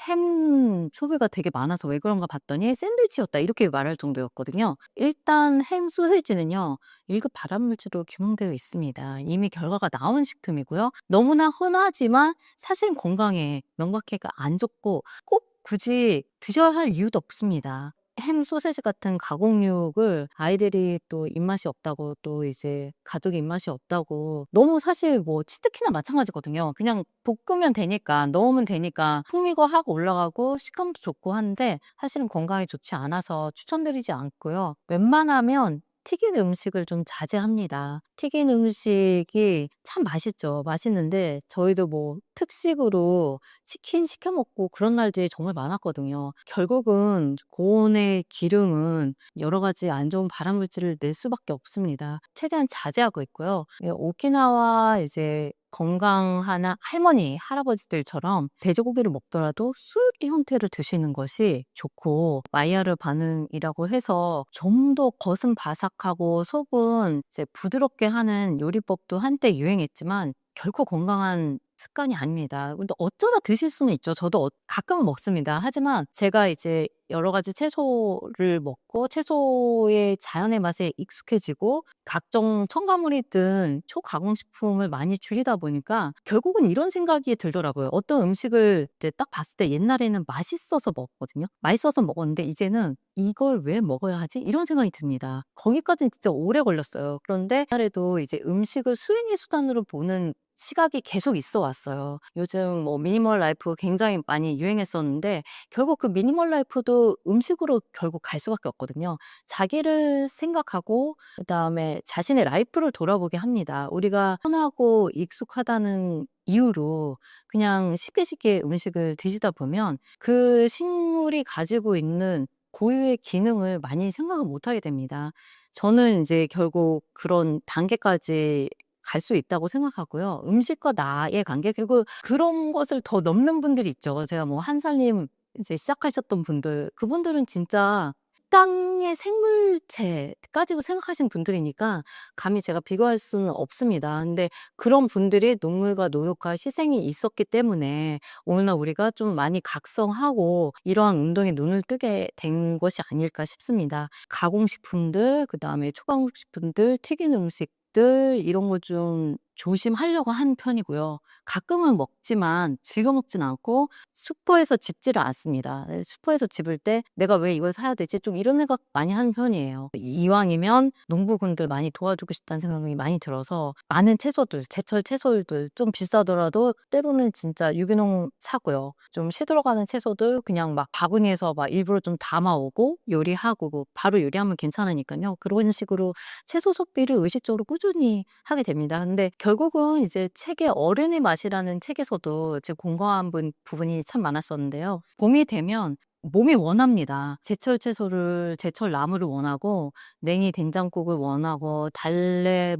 햄 소비가 되게 많아서 "왜 그런가?" 봤더니 "샌드위치였다." 이렇게 말할 정도였거든요. 일단 햄 소시지는요, 1급 발암물질로 규명되어 있습니다. 이미 결과가 나온 식품이고요. 너무나 흔하지만 사실은 건강에 명백히가 안 좋고 꼭 굳이 드셔야 할 이유도 없습니다. 햄 소시지 같은 가공육을 아이들이 또 입맛이 없다고, 또 이제 가족이 입맛이 없다고, 너무 사실 뭐 치트키나 마찬가지거든요. 그냥 볶으면 되니까, 넣으면 되니까 풍미가 확 올라가고 식감도 좋고 한데 사실은 건강에 좋지 않아서 추천드리지 않고요. 웬만하면 튀긴 음식을 좀 자제합니다. 튀긴 음식이 참 맛있죠. 맛있는데 저희도 뭐 특식으로 치킨 시켜 먹고 그런 날들이 정말 많았거든요. 결국은 고온의 기름은 여러 가지 안 좋은 발암물질을 낼 수밖에 없습니다. 최대한 자제하고 있고요. 예, 오키나와 이제 건강한 할머니, 할아버지들처럼 돼지고기를 먹더라도 수육의 형태를 드시는 것이 좋고, 마이야르 반응이라고 해서 좀 더 겉은 바삭하고 속은 이제 부드럽게 하는 요리법도 한때 유행했지만 결코 건강한 습관이 아닙니다. 근데 어쩌다 드실 수는 있죠. 저도 가끔은 먹습니다. 하지만 제가 이제 여러 가지 채소를 먹고 채소의 자연의 맛에 익숙해지고 각종 첨가물이 든 초가공식품을 많이 줄이다 보니까 결국은 이런 생각이 들더라고요. 어떤 음식을 이제 딱 봤을 때 옛날에는 맛있어서 먹었거든요. 맛있어서 먹었는데 이제는 '이걸 왜 먹어야 하지?' 이런 생각이 듭니다. 거기까지는 진짜 오래 걸렸어요. 그런데 옛날에도 이제 음식을 수행의 수단으로 보는 시각이 계속 있어 왔어요. 요즘 뭐 미니멀 라이프 굉장히 많이 유행했었는데 결국 그 미니멀 라이프도 음식으로 결국 갈 수밖에 없거든요. 자기를 생각하고 그다음에 자신의 라이프를 돌아보게 합니다. 우리가 편하고 익숙하다는 이유로 그냥 쉽게 쉽게 음식을 드시다 보면 그 식물이 가지고 있는 고유의 기능을 많이 생각을 못 하게 됩니다. 저는 이제 결국 그런 단계까지 갈 수 있다고 생각하고요. 음식과 나의 관계, 그리고 그런 것을 더 넘는 분들이 있죠. 제가 뭐 한 살님 이제 시작하셨던 분들, 그분들은 진짜 땅의 생물체까지도 생각하신 분들이니까 감히 제가 비교할 수는 없습니다. 근데 그런 분들이 눈물과 노력과 희생이 있었기 때문에 오늘날 우리가 좀 많이 각성하고 이러한 운동에 눈을 뜨게 된 것이 아닐까 싶습니다. 가공식품들, 그다음에 초가공식품들, 튀긴 음식들 이런 거 좀 조심하려고 하는 편이고요. 가끔은 먹지만 즐겨 먹진 않고 슈퍼에서 집지를 않습니다. 슈퍼에서 집을 때 '내가 왜 이걸 사야 되지?' 좀 이런 생각 많이 하는 편이에요. 이왕이면 농부분들 많이 도와주고 싶다는 생각이 많이 들어서 많은 채소들, 제철 채소들 좀 비싸더라도 때로는 진짜 유기농 사고요. 좀 시들어가는 채소들 그냥 막 바구니에서 막 일부러 좀 담아 오고 요리하고 뭐 바로 요리하면 괜찮으니까요. 그런 식으로 채소 소비를 의식적으로 꾸준히 하게 됩니다. 근데 결국은 이제 책의 어른의 맛이라는 책에서도 제 공감한 부분이 참 많았었는데요. 봄이 되면 몸이 원합니다. 제철 채소를, 제철 나물을 원하고 냉이 된장국을 원하고 달래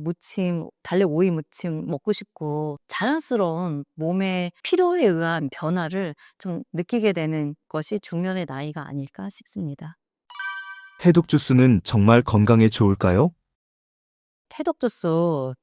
오이 무침 먹고 싶고 자연스러운 몸의 필요에 의한 변화를 좀 느끼게 되는 것이 중년의 나이가 아닐까 싶습니다. 해독 주스는 정말 건강에 좋을까요? 해독 주스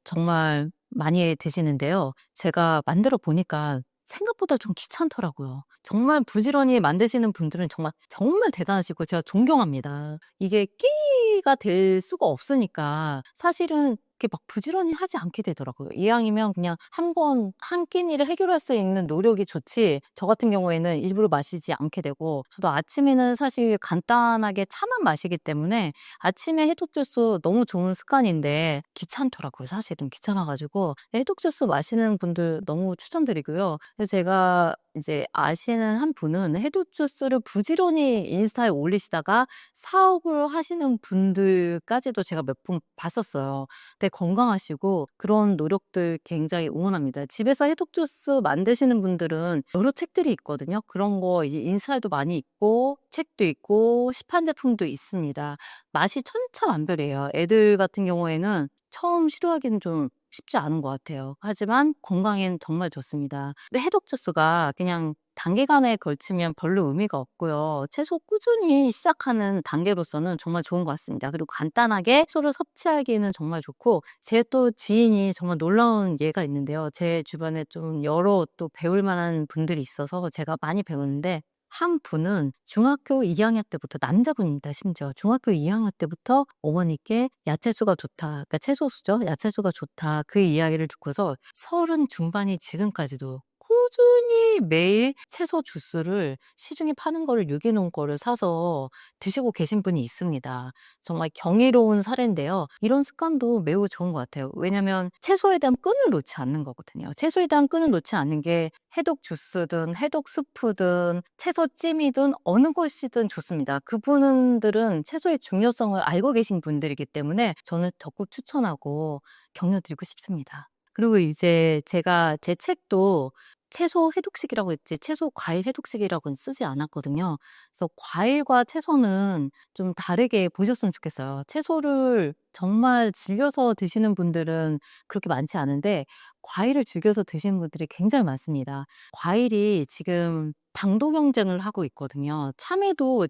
정말 많이 드시는데요. 제가 만들어 보니까 생각보다 좀 귀찮더라고요. 정말 부지런히 만드시는 분들은 정말 대단하시고 제가 존경합니다. 이게 끼가 될 수가 없으니까 사실은 이렇게 막 부지런히 하지 않게 되더라고요. 이왕이면 그냥 한 번 한 끼니를 해결할 수 있는 노력이 좋지 저 같은 경우에는 일부러 마시지 않게 되고 저도 아침에는 사실 간단하게 차만 마시기 때문에 아침에 해독 주스 너무 좋은 습관인데 귀찮더라고요. 사실은 귀찮아 가지고 해독 주스 마시는 분들 너무 추천드리고요. 그래서 제가 이제 아시는 한 분은 해독 주스를 부지런히 인스타에 올리시다가 사업을 하시는 분들까지도 제가 몇 분 봤었어요. 되게 건강하시고 그런 노력들 굉장히 응원합니다. 집에서 해독 주스 만드시는 분들은 여러 책들이 있거든요. 그런 거 이제 인스타에도 많이 있고 책도 있고 시판 제품도 있습니다. 맛이 천차만별이에요. 애들 같은 경우에는 처음 시도하기는 좀 쉽지 않은 것 같아요. 하지만 건강에는 정말 좋습니다. 근데 해독 주스가 그냥 단기간에 걸치면 별로 의미가 없고요. 최소 꾸준히 시작하는 단계로서는 정말 좋은 것 같습니다. 그리고 간단하게 소를 섭취하기에는 정말 좋고 제 또 지인이 정말 놀라운 예가 있는데요. 제 주변에 좀 여러 또 배울 만한 분들이 있어서 제가 많이 배우는데 한 분은 중학교 2학년 때부터 남자분입니다 심지어. 중학교 2학년 때부터 어머니께 "야채수가 좋다." 그러니까 채소수죠. "야채수가 좋다." 그 이야기를 듣고서 30 중반이 지금까지도 꾸준히 매일 채소 주스를 시중에 파는 거를 유기농 거를 사서 드시고 계신 분이 있습니다. 정말 경이로운 사례인데요. 이런 습관도 매우 좋은 것 같아요. 왜냐면 채소에 대한 끈을 놓지 않는 거거든요. 채소에 대한 끈을 놓지 않는 게 해독 주스든 해독 스프든 채소찜이든 어느 것이든 좋습니다. 그분들은 채소의 중요성을 알고 계신 분들이기 때문에 저는 적극 추천하고 격려드리고 싶습니다. 그리고 이제 제가 제 책도 채소 해독식이라고 했지 채소 과일 해독식이라고는 쓰지 않았거든요. 그래서 과일과 채소는 좀 다르게 보셨으면 좋겠어요. 채소를 정말 즐겨서 드시는 분들은 그렇게 많지 않은데 과일을 즐겨서 드시는 분들이 굉장히 많습니다. 과일이 지금 당도 경쟁을 하고 있거든요. 참외도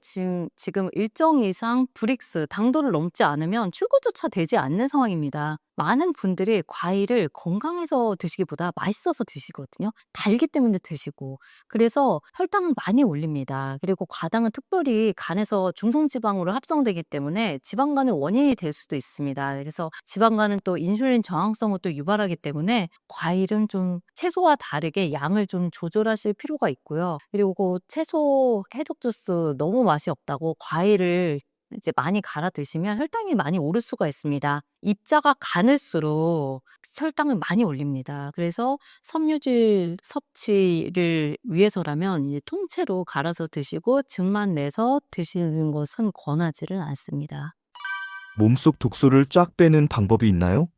지금 일정 이상 브릭스 당도를 넘지 않으면 출고조차 되지 않는 상황입니다. 많은 분들이 과일을 건강해서 드시기보다 맛있어서 드시거든요. 달기 때문에 드시고. 그래서 혈당을 많이 올립니다. 그리고 과당은 특별히 간에서 중성지방으로 합성되기 때문에 지방간의 원인이 될 수도 있습니다. 그래서 지방간은 또 인슐린 저항성을 또 유발하기 때문에 과일은 좀 채소와 다르게 양을 좀 조절하실 필요가 있고요. 그리고 채소 해독 주스 너무 맛이 없다고 과일을 이제 많이 갈아 드시면 혈당이 많이 오를 수가 있습니다. 입자가 가늘수록 혈당을 많이 올립니다. 그래서 섬유질 섭취를 위해서라면 이제 통째로 갈아서 드시고 즙만 내서 드시는 것은 권하지를 않습니다. 몸속 독소를 쫙 빼는 방법이 있나요?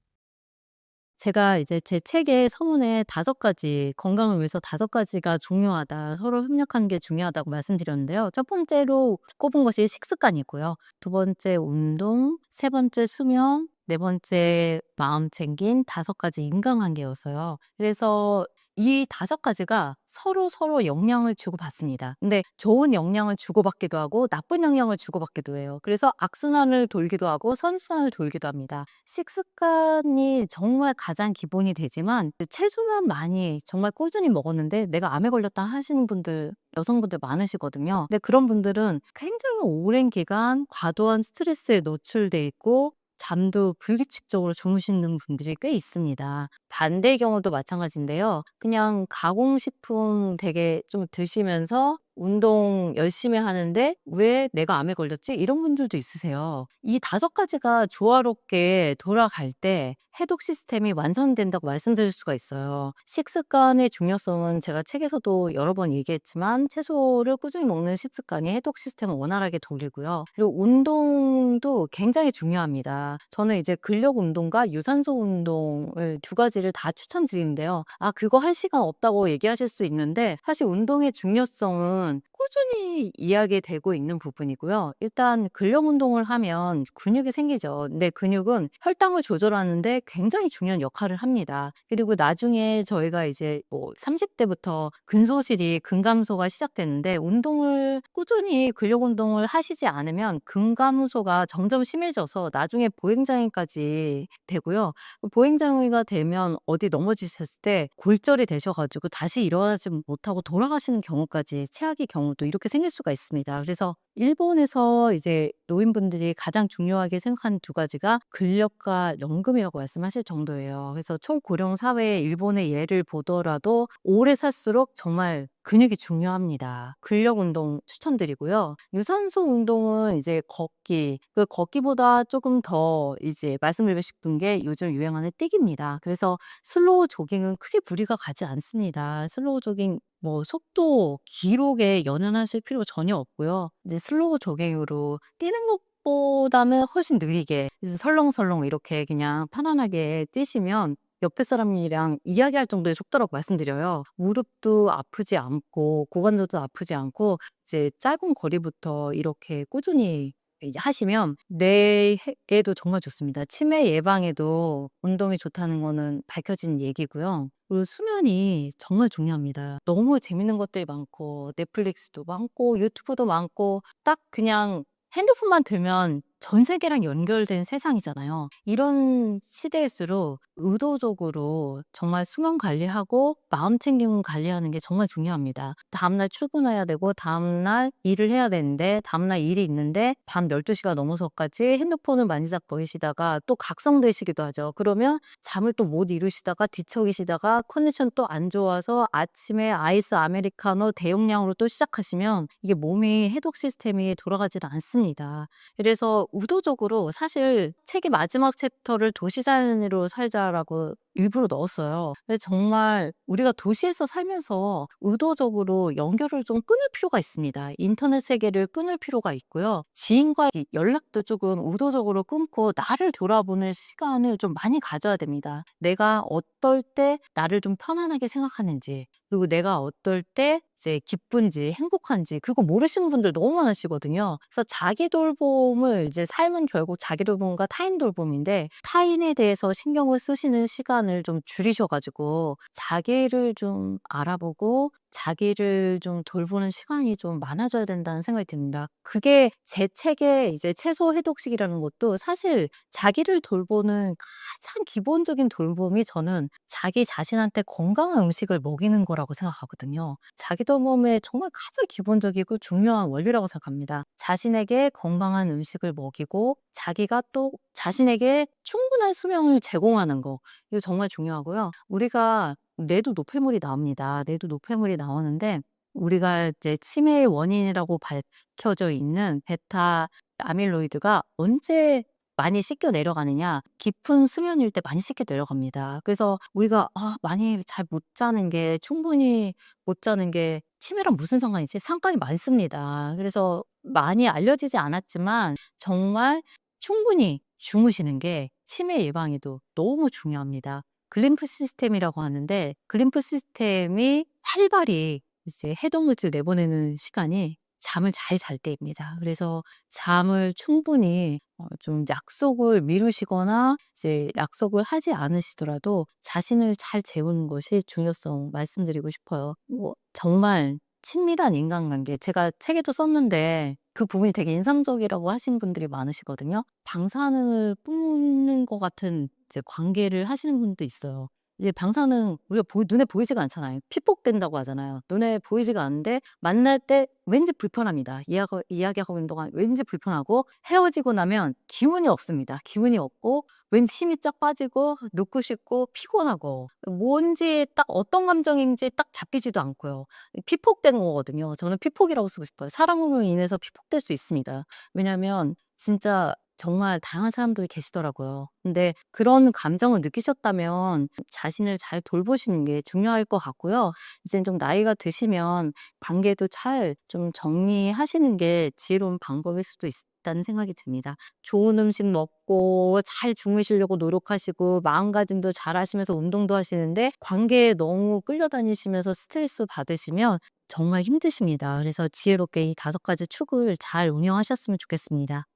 제가 이제 제 책의 서문에 5가지 건강을 위해서 5가지가 중요하다. 서로 협력하는 게 중요하다고 말씀드렸는데요. 첫 번째로 꼽은 것이 식습관이고요. 두 번째 운동, 세 번째 수면, 네 번째 마음 챙김, 5가지 인간관계였어요. 그래서 이 5가지가 서로 영향을 주고받습니다. 근데 좋은 영향을 주고받기도 하고 나쁜 영향을 주고받기도 해요. 그래서 악순환을 돌기도 하고 선순환을 돌기도 합니다. 식습관이 정말 가장 기본이 되지만 채소만 많이 정말 꾸준히 먹었는데 내가 암에 걸렸다 하시는 분들 여성분들 많으시거든요. 근데 그런 분들은 굉장히 오랜 기간 과도한 스트레스에 노출돼 있고 잠도 불규칙적으로 주무시는 분들이 꽤 있습니다. 반대의 경우도 마찬가지인데요. 그냥 가공식품 되게 좀 드시면서 운동 열심히 하는데 '왜 내가 암에 걸렸지?' 이런 분들도 있으세요. 이 5가지가 조화롭게 돌아갈 때 해독 시스템이 완성된다고 말씀드릴 수가 있어요. 식습관의 중요성은 제가 책에서도 여러 번 얘기했지만 채소를 꾸준히 먹는 식습관이 해독 시스템을 원활하게 돌리고요. 그리고 운동도 굉장히 중요합니다. 저는 이제 근력 운동과 유산소 운동을 2가지를 다 추천드리는데요. "아 그거 할 시간 없다."고 얘기하실 수 있는데 사실 운동의 중요성은 꾸준히 이야기되고 있는 부분이고요. 일단 근력 운동을 하면 근육이 생기죠. 근데 근육은 혈당을 조절하는 데 굉장히 중요한 역할을 합니다. 그리고 나중에 저희가 이제 뭐 30 대부터 근소실이 근감소가 시작되는데 운동을 꾸준히 근력 운동을 하시지 않으면 근감소가 점점 심해져서 나중에 보행장애까지 되고요. 보행장애가 되면 어디 넘어지셨을 때 골절이 되셔 가지고 다시 일어나지 못하고 돌아가시는 경우까지 최악의 경우도 이렇게 생길 수가 있습니다. 그래서 일본에서 이제 노인분들이 가장 중요하게 생각하는 2가지가 근력과 연금이라고 말씀하실 정도예요. 그래서 초고령 사회의 일본의 예를 보더라도 오래 살수록 정말 근육이 중요합니다. 근력 운동 추천드리고요. 유산소 운동은 이제 걷기, 그 걷기보다 조금 더 이제 말씀드리고 싶은 게 요즘 유행하는 뛰기입니다. 그래서 슬로우 조깅은 크게 무리가 가지 않습니다. 슬로우 조깅 뭐 속도 기록에 연연하실 필요 전혀 없고요. 이제 슬로우 조깅으로 뛰는 것보다는 훨씬 느리게 그래서 설렁설렁 이렇게 그냥 편안하게 뛰시면 옆에 사람이랑 이야기할 정도의 속도라고 말씀드려요. 무릎도 아프지 않고 고관절도 아프지 않고 이제 짧은 거리부터 이렇게 꾸준히 이제 하시면 뇌에도 정말 좋습니다. 치매 예방에도 운동이 좋다는 거는 밝혀진 얘기고요. 그리고 수면이 정말 중요합니다. 너무 재밌는 것들이 많고 넷플릭스도 많고 유튜브도 많고 딱 그냥 핸드폰만 들면 전 세계랑 연결된 세상이잖아요. 이런 시대일수록 의도적으로 정말 수면 관리하고 마음 챙김 관리하는 게 정말 중요합니다. 다음날 출근해야 되고 다음날 일을 해야 되는데 다음날 일이 있는데 밤 12시가 넘어서까지 핸드폰을 만지작거리시다가 또 각성되시기도 하죠. 그러면 잠을 또 못 이루시다가 뒤척이시다가 컨디션 또 안 좋아서 아침에 아이스 아메리카노 대용량으로 또 시작하시면 이게 몸이 해독 시스템이 돌아가지를 않습니다. 그래서 의도적으로 사실 책의 마지막 챕터를 도시사회로 살자라고 일부러 넣었어요. 근데 정말 우리가 도시에서 살면서 의도적으로 연결을 좀 끊을 필요가 있습니다. 인터넷 세계를 끊을 필요가 있고요. 지인과의 연락도 조금 의도적으로 끊고 나를 돌아보는 시간을 좀 많이 가져야 됩니다. 내가 어떨 때 나를 좀 편안하게 생각하는지, 그리고 내가 어떨 때 이제 기쁜지 행복한지 그거 모르시는 분들 너무 많으시거든요. 그래서 자기 돌봄을 이제 삶은 결국 자기 돌봄과 타인 돌봄인데 타인에 대해서 신경을 쓰시는 시간을 좀 줄이셔 가지고 자기를 좀 알아보고 자기를 좀 돌보는 시간이 좀 많아져야 된다는 생각이 듭니다. 그게 제 책의 이제 채소 해독식이라는 것도 사실 자기를 돌보는 가장 기본적인 돌봄이 저는 자기 자신한테 건강한 음식을 먹이는 거라고 생각하거든요. 자기 돌봄의 정말 가장 기본적이고 중요한 원리라고 생각합니다. 자신에게 건강한 음식을 먹이고 자기가 또 자신에게 충분한 수면을 제공하는 거. 이거 정말 중요하고요. 우리가 뇌도 노폐물이 나옵니다. 뇌도 노폐물이 나오는데 우리가 이제 치매의 원인이라고 밝혀져 있는 베타 아밀로이드가 언제 많이 씻겨 내려가느냐? 깊은 수면일 때 많이 씻겨 내려갑니다. 그래서 우리가 많이 잘 못 자는 게 충분히 못 자는 게 치매랑 무슨 상관이지? 상관이 많습니다. 그래서 많이 알려지지 않았지만 정말 충분히 주무시는 게 치매 예방에도 너무 중요합니다. 글림프 시스템이라고 하는데 글림프 시스템이 활발히 이제 해독물질 내보내는 시간이 잠을 잘 잘 때입니다. 그래서 잠을 충분히 좀 약속을 미루시거나 이제 약속을 하지 않으시더라도 자신을 잘 재우는 것이 중요성 말씀드리고 싶어요. 뭐 정말 친밀한 인간관계 제가 책에도 썼는데 그 부분이 되게 인상적이라고 하시는 분들이 많으시거든요. 방사능을 뿜는 것 같은 이제 관계를 하시는 분도 있어요. 이제 방사능 우리가 눈에 보이지가 않잖아요. 피폭된다고 하잖아요. 눈에 보이지가 않는데 만날 때 왠지 불편합니다. 이야기하고 있는 동안 왠지 불편하고 헤어지고 나면 기운이 없습니다. 기운이 없고 왠지 힘이 쫙 빠지고 눕고 싶고 피곤하고 뭔지 딱 어떤 감정인지 딱 잡히지도 않고요. 피폭된 거거든요. 저는 피폭이라고 쓰고 싶어요. 사랑으로 인해서 피폭될 수 있습니다. 왜냐하면 진짜 정말 다양한 사람들이 계시더라고요. 근데 그런 감정을 느끼셨다면 자신을 잘 돌보시는 게 중요할 것 같고요. 이제 좀 나이가 드시면 관계도 잘 좀 정리하시는 게 지혜로운 방법일 수도 있다는 생각이 듭니다. 좋은 음식 먹고 잘 주무시려고 노력하시고 마음가짐도 잘 하시면서 운동도 하시는데 관계에 너무 끌려다니시면서 스트레스 받으시면 정말 힘드십니다. 그래서 지혜롭게 이 5가지 축을 잘 운영하셨으면 좋겠습니다.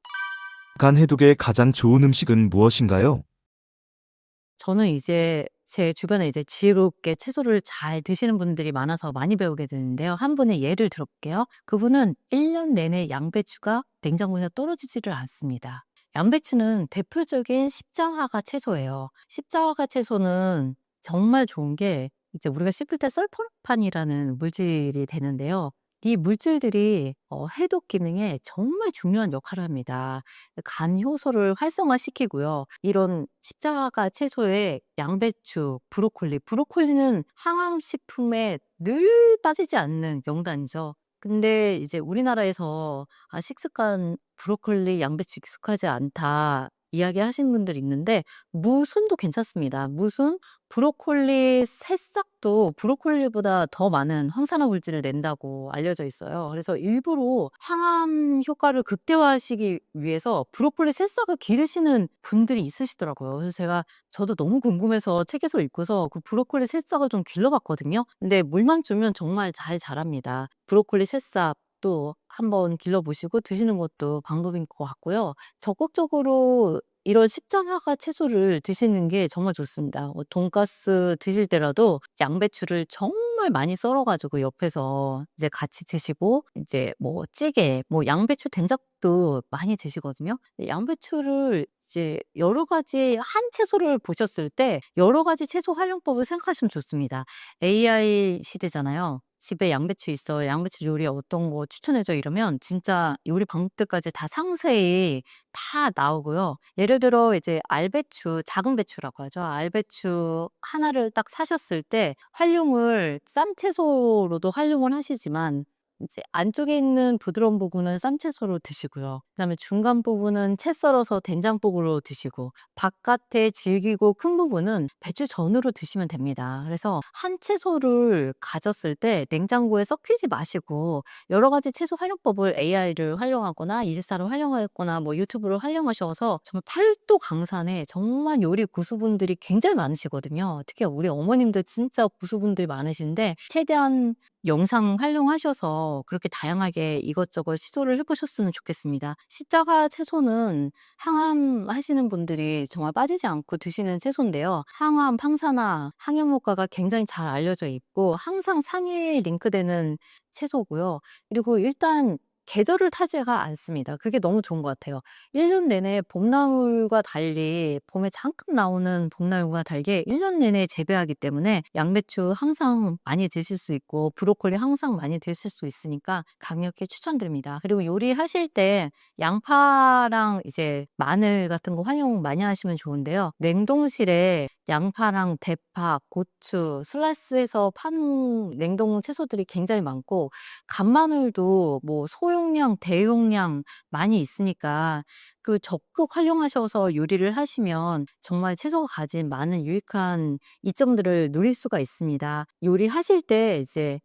간 해독에 가장 좋은 음식은 무엇인가요? 저는 이제 제 주변에 이제 지혜롭게 채소를 잘 드시는 분들이 많아서 많이 배우게 되는데요. 한 분의 예를 들어볼게요. 그분은 1년 내내 양배추가 냉장고에서 떨어지지를 않습니다. 양배추는 대표적인 십자화가 채소예요. 십자화가 채소는 정말 좋은 게 이제 우리가 씹을 때 설포르판이라는 물질이 되는데요. 이 물질들이 해독 기능에 정말 중요한 역할을 합니다. 간 효소를 활성화시키고요. 이런 십자가 채소에 양배추, 브로콜리는 항암 식품에 늘 빠지지 않는 명단이죠. 근데 이제 우리나라에서 식습관 브로콜리, 양배추 익숙하지 않다 이야기하시는 분들이 있는데 무순도 괜찮습니다. 무순, 브로콜리 새싹도 브로콜리보다 더 많은 황산화 물질을 낸다고 알려져 있어요. 그래서 일부러 항암 효과를 극대화하시기 위해서 브로콜리 새싹을 기르시는 분들이 있으시더라고요. 그래서 저도 너무 궁금해서 책에서 읽고서 그 브로콜리 새싹을 좀 길러봤거든요. 근데 물만 주면 정말 잘 자랍니다. 브로콜리 새싹도 한번 길러보시고 드시는 것도 방법인 것 같고요. 적극적으로 이런 십자화가 채소를 드시는 게 정말 좋습니다. 돈가스 드실 때라도 양배추를 정말 많이 썰어 가지고 옆에서 이제 같이 드시고 이제 뭐 찌개, 뭐 양배추 된장도 많이 드시거든요. 양배추를 이제 여러 가지 한 채소를 보셨을 때 여러 가지 채소 활용법을 생각하시면 좋습니다. AI 시대잖아요. "집에 양배추 있어. 양배추 요리 어떤 거 추천해 줘." 이러면 진짜 요리 방법들까지 다 상세히 다 나오고요. 예를 들어 이제 알배추, 작은 배추라고 하죠. 알배추 하나를 딱 사셨을 때 활용을 쌈채소로도 활용을 하시지만 이제 안쪽에 있는 부드러운 부분은 쌈채소로 드시고요. 그다음에 중간 부분은 채 썰어서 된장국으로 드시고 바깥에 질기고 큰 부분은 배추전으로 드시면 됩니다. 그래서 한 채소를 가졌을 때 냉장고에 썩히지 마시고 여러 가지 채소 활용법을 AI를 활용하거나 이지스타를 활용하거나 뭐 유튜브를 활용하셔서 정말 팔도 강산에 정말 요리 고수분들이 굉장히 많으시거든요. 특히 우리 어머님들 진짜 고수분들이 많으신데 최대한 영상 활용하셔서 그렇게 다양하게 이것저것 시도를 해 보셨으면 좋겠습니다. 십자가 채소는 항암 하시는 분들이 정말 빠지지 않고 드시는 채소인데요. 항암, 항산화, 항염 효과가 굉장히 잘 알려져 있고 항상 상위에 링크되는 채소고요. 그리고 일단 계절을 타지가 않습니다. 그게 너무 좋은 것 같아요. 1년 내내 봄나물과 달리 봄에 잠깐 나오는 봄나물과 달리 1년 내내 재배하기 때문에 양배추 항상 많이 드실 수 있고 브로콜리 항상 많이 드실 수 있으니까 강력히 추천드립니다. 그리고 요리하실 때 양파랑 이제 마늘 같은 거 활용 많이 하시면 좋은데요. 냉동실에 양파랑 대파, 고추 슬라이스해서 파는 냉동 채소들이 굉장히 많고 간마늘도 뭐 소용량, 대용량 많이 있으니까 그 적극 활용하셔서 요리를 하시면 정말 채소가 가진 많은 유익한 이점들을 누릴 수가 있습니다. 요리하실 때 이제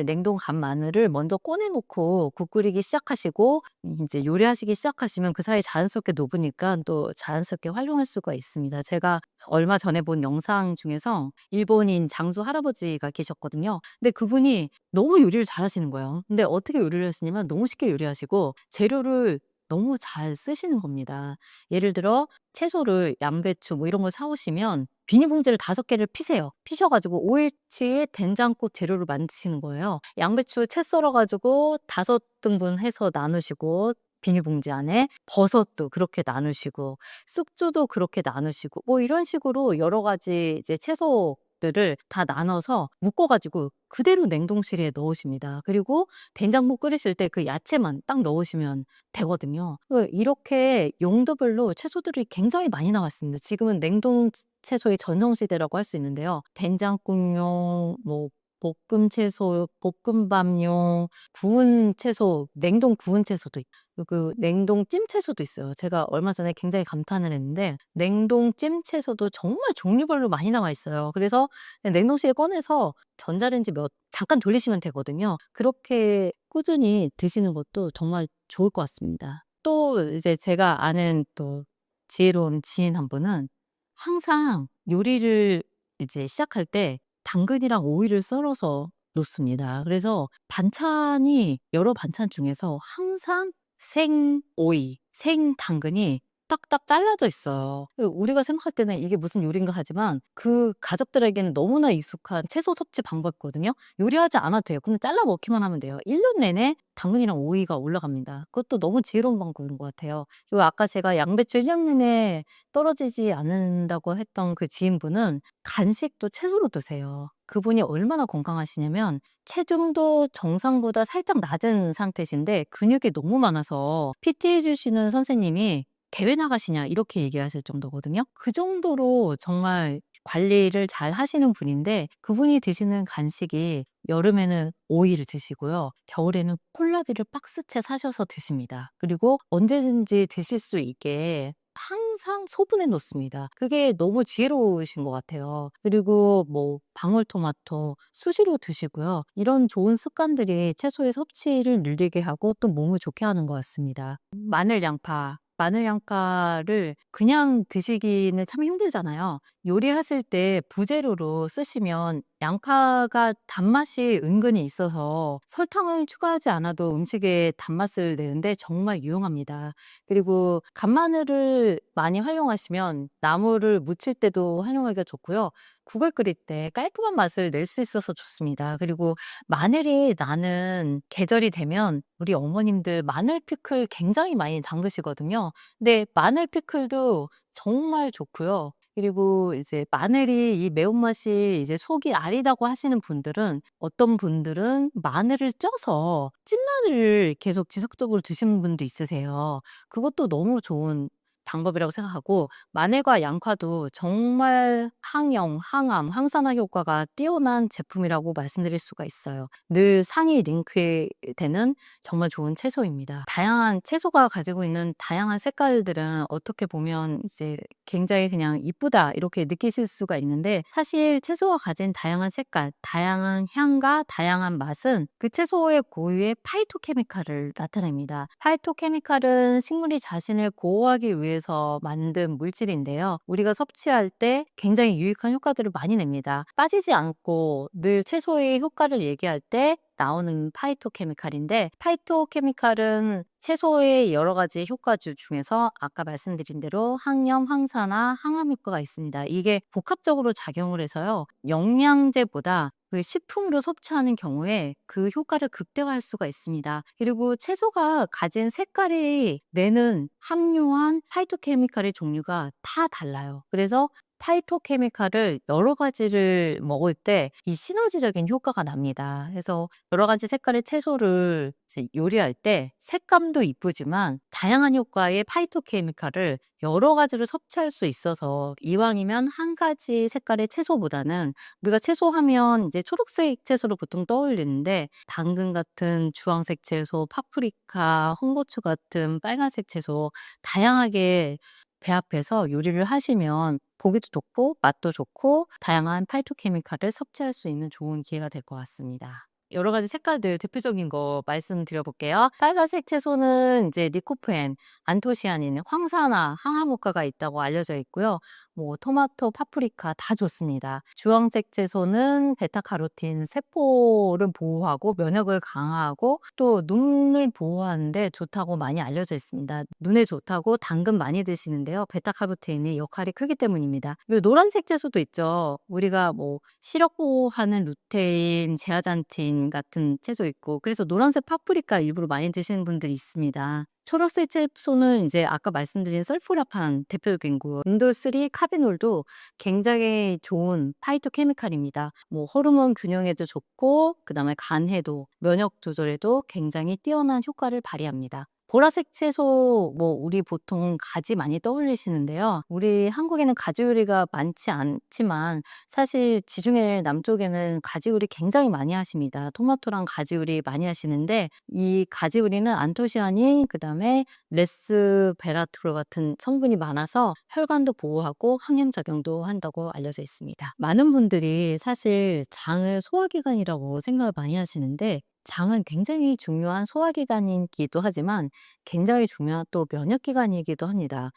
냉동 간 마늘을 먼저 꺼내 놓고 국 끓이기 시작하시고 제 요리하시기 시작하시면 그 사이에 자연스럽게 녹으니까 또 자연스럽게 활용할 수가 있습니다. 제가 얼마 전에 본 영상 중에서 일본인 장수 할아버지가 계셨거든요. 근데 그분이 너무 요리를 잘하시는 거예요. 근데 어떻게 요리를 하시냐면 너무 쉽게 요리하시고 재료를 너무 잘 쓰시는 겁니다. 예를 들어 채소를 양배추 뭐 이런 걸 사 오시면 비닐봉지를 5개를 피세요. 피셔 가지고 5 일치의 된장국 재료를 만드시는 거예요. 양배추 채 썰어 가지고 5 등분 해서 나누시고 비닐봉지 안에 버섯도 그렇게 나누시고 쑥주도 그렇게 나누시고 뭐 이런 식으로 여러 가지 이제 채소들을 다 나눠서 묶어 가지고 그대로 냉동실에 넣으십니다. 그리고 된장국 끓이실 때 그 야채만 딱 넣으시면 되거든요. 이렇게 용도별로 채소들이 굉장히 많이 나왔습니다. 지금은 냉동 채소의 전성시대라고 할 수 있는데요. 된장국용, 뭐 볶음 채소, 볶음밥용, 구운 채소, 냉동 구운 채소도 있고 그 냉동 찜 채소도 있어요. 제가 얼마 전에 굉장히 감탄을 했는데 냉동 찜 채소도 정말 종류별로 많이 나와 있어요. 그래서 그냥 냉동실에 꺼내서 전자레인지 잠깐 돌리시면 되거든요. 그렇게 꾸준히 드시는 것도 정말 좋을 것 같습니다. 또 이제 제가 아는 또 지혜로운 지인 한 분은 항상 요리를 이제 시작할 때 당근이랑 오이를 썰어서 놓습니다. 그래서 반찬이 여러 반찬 중에서 항상 생오이, 생당근이 딱딱 잘라져 있어요. 우리가 생각할 때는 이게 무슨 요리인가 하지만 그 가족들에게는 너무나 익숙한 채소 섭취 방법이거든요. 요리하지 않아도 돼요. 그냥 잘라 먹기만 하면 돼요. 1년 내내 당근이랑 오이가 올라갑니다. 그것도 너무 지혜로운 방법인 것 같아요. 그리고 아까 제가 양배추 1년 내내 떨어지지 않는다고 했던 그 지인분은 간식도 채소로 드세요. 그분이 얼마나 건강하시냐면 체중도 정상보다 살짝 낮은 상태신데 근육이 너무 많아서 PT 해 주시는 선생님이 "대회 나가시냐?" 이렇게 얘기하실 정도거든요. 그 정도로 정말 관리를 잘 하시는 분인데 그분이 드시는 간식이 여름에는 오이를 드시고요. 겨울에는 콜라비를 박스째 사셔서 드십니다. 그리고 언제든지 드실 수 있게 항상 소분해 놓습니다. 그게 너무 지혜로우신 것 같아요. 그리고 뭐 방울토마토 수시로 드시고요. 이런 좋은 습관들이 채소의 섭취를 늘리게 하고 또 몸을 좋게 하는 것 같습니다. 마늘 양파. 마늘 양파를 그냥 드시기는 참 힘들잖아요. 요리하실 때 부재료로 쓰시면 양파가 단맛이 은근히 있어서 설탕을 추가하지 않아도 음식에 단맛을 내는데 정말 유용합니다. 그리고 간마늘을 많이 활용하시면 나물을 무칠 때도 활용하기가 좋고요. 국을 끓일 때 깔끔한 맛을 낼 수 있어서 좋습니다. 그리고 마늘이 나는 계절이 되면 우리 어머님들 마늘 피클 굉장히 많이 담그시거든요. 근데 마늘 피클도 정말 좋고요. 그리고 이제 마늘이 이 매운맛이 이제 속이 아리다고 하시는 분들은 어떤 분들은 마늘을 쪄서 찐마늘을 계속 지속적으로 드시는 분도 있으세요. 그것도 너무 좋은 방법이라고 생각하고 마늘과 양파도 정말 항염, 항암, 항산화 효과가 뛰어난 제품이라고 말씀드릴 수가 있어요. 늘 상위 링크에 되는 정말 좋은 채소입니다. 다양한 채소가 가지고 있는 다양한 색깔들은 어떻게 보면 이제 굉장히 그냥 이쁘다 이렇게 느끼실 수가 있는데 사실 채소가 가진 다양한 색깔, 다양한 향과 다양한 맛은 그 채소의 고유의 파이토케미칼을 나타냅니다. 파이토케미칼은 식물이 자신을 보호하기 위해서 만든 물질인데요. 우리가 섭취할 때 굉장히 유익한 효과들을 많이 냅니다. 빠지지 않고 늘 채소의 효과를 얘기할 때 나오는 파이토케미칼인데 파이토케미칼은 채소의 여러 가지 효과주 중에서 아까 말씀드린 대로 항염, 항산화, 항암 효과가 있습니다. 이게 복합적으로 작용을 해서요. 영양제보다 그 식품으로 섭취하는 경우에 그 효과를 극대화할 수가 있습니다. 그리고 채소가 가진 색깔이 내는 함유한 파이토케미칼의 종류가 다 달라요. 그래서 파이토케미칼을 여러 가지를 먹을 때 이 시너지적인 효과가 납니다. 그래서 여러 가지 색깔의 채소를 이제 요리할 때 색감도 이쁘지만 다양한 효과의 파이토케미칼을 여러 가지를 섭취할 수 있어서 이왕이면 한 가지 색깔의 채소보다는 우리가 채소하면 이제 초록색 채소를 보통 떠올리는데 당근 같은 주황색 채소, 파프리카, 홍고추 같은 빨간색 채소 다양하게 배합해서 요리를 하시면 보기도 좋고 맛도 좋고 다양한 파이토케미칼을 섭취할 수 있는 좋은 기회가 될 것 같습니다. 여러 가지 색깔들 대표적인 거 말씀드려 볼게요. 빨간색 채소는 이제 니코펜, 안토시아닌, 황산화, 항암 효과가 있다고 알려져 있고요. 뭐 토마토, 파프리카 다 좋습니다. 주황색 채소는 베타카로틴, 세포를 보호하고 면역을 강화하고 또 눈을 보호하는데 좋다고 많이 알려져 있습니다. 눈에 좋다고 당근 많이 드시는데요. 베타카로틴이 역할이 크기 때문입니다. 그리고 노란색 채소도 있죠. 우리가 뭐 시력 보호하는 루테인, 제아잔틴 같은 채소 있고 그래서 노란색 파프리카 일부러 많이 드시는 분들이 있습니다. 초록색 채소는 이제 아까 말씀드린 설포라판 대표적인 거, 인돌3 카비놀도 굉장히 좋은 파이토케미칼입니다. 뭐 호르몬 균형에도 좋고 그다음에 간해도 면역 조절에도 굉장히 뛰어난 효과를 발휘합니다. 보라색 채소 뭐 우리 보통 가지 많이 떠올리시는데요. 우리 한국에는 가지 요리가 많지 않지만 사실 지중해 남쪽에는 가지 요리 굉장히 많이 하십니다. 토마토랑 가지 요리 많이 하시는데 이 가지 요리는 안토시아닌 그다음에 레스베라트롤 같은 성분이 많아서 혈관도 보호하고 항염 작용도 한다고 알려져 있습니다. 많은 분들이 사실 장을 소화기관이라고 생각을 많이 하시는데 장은 굉장히 중요한 소화기관이기도 하지만 굉장히 중요한 또 면역기관이기도 합니다.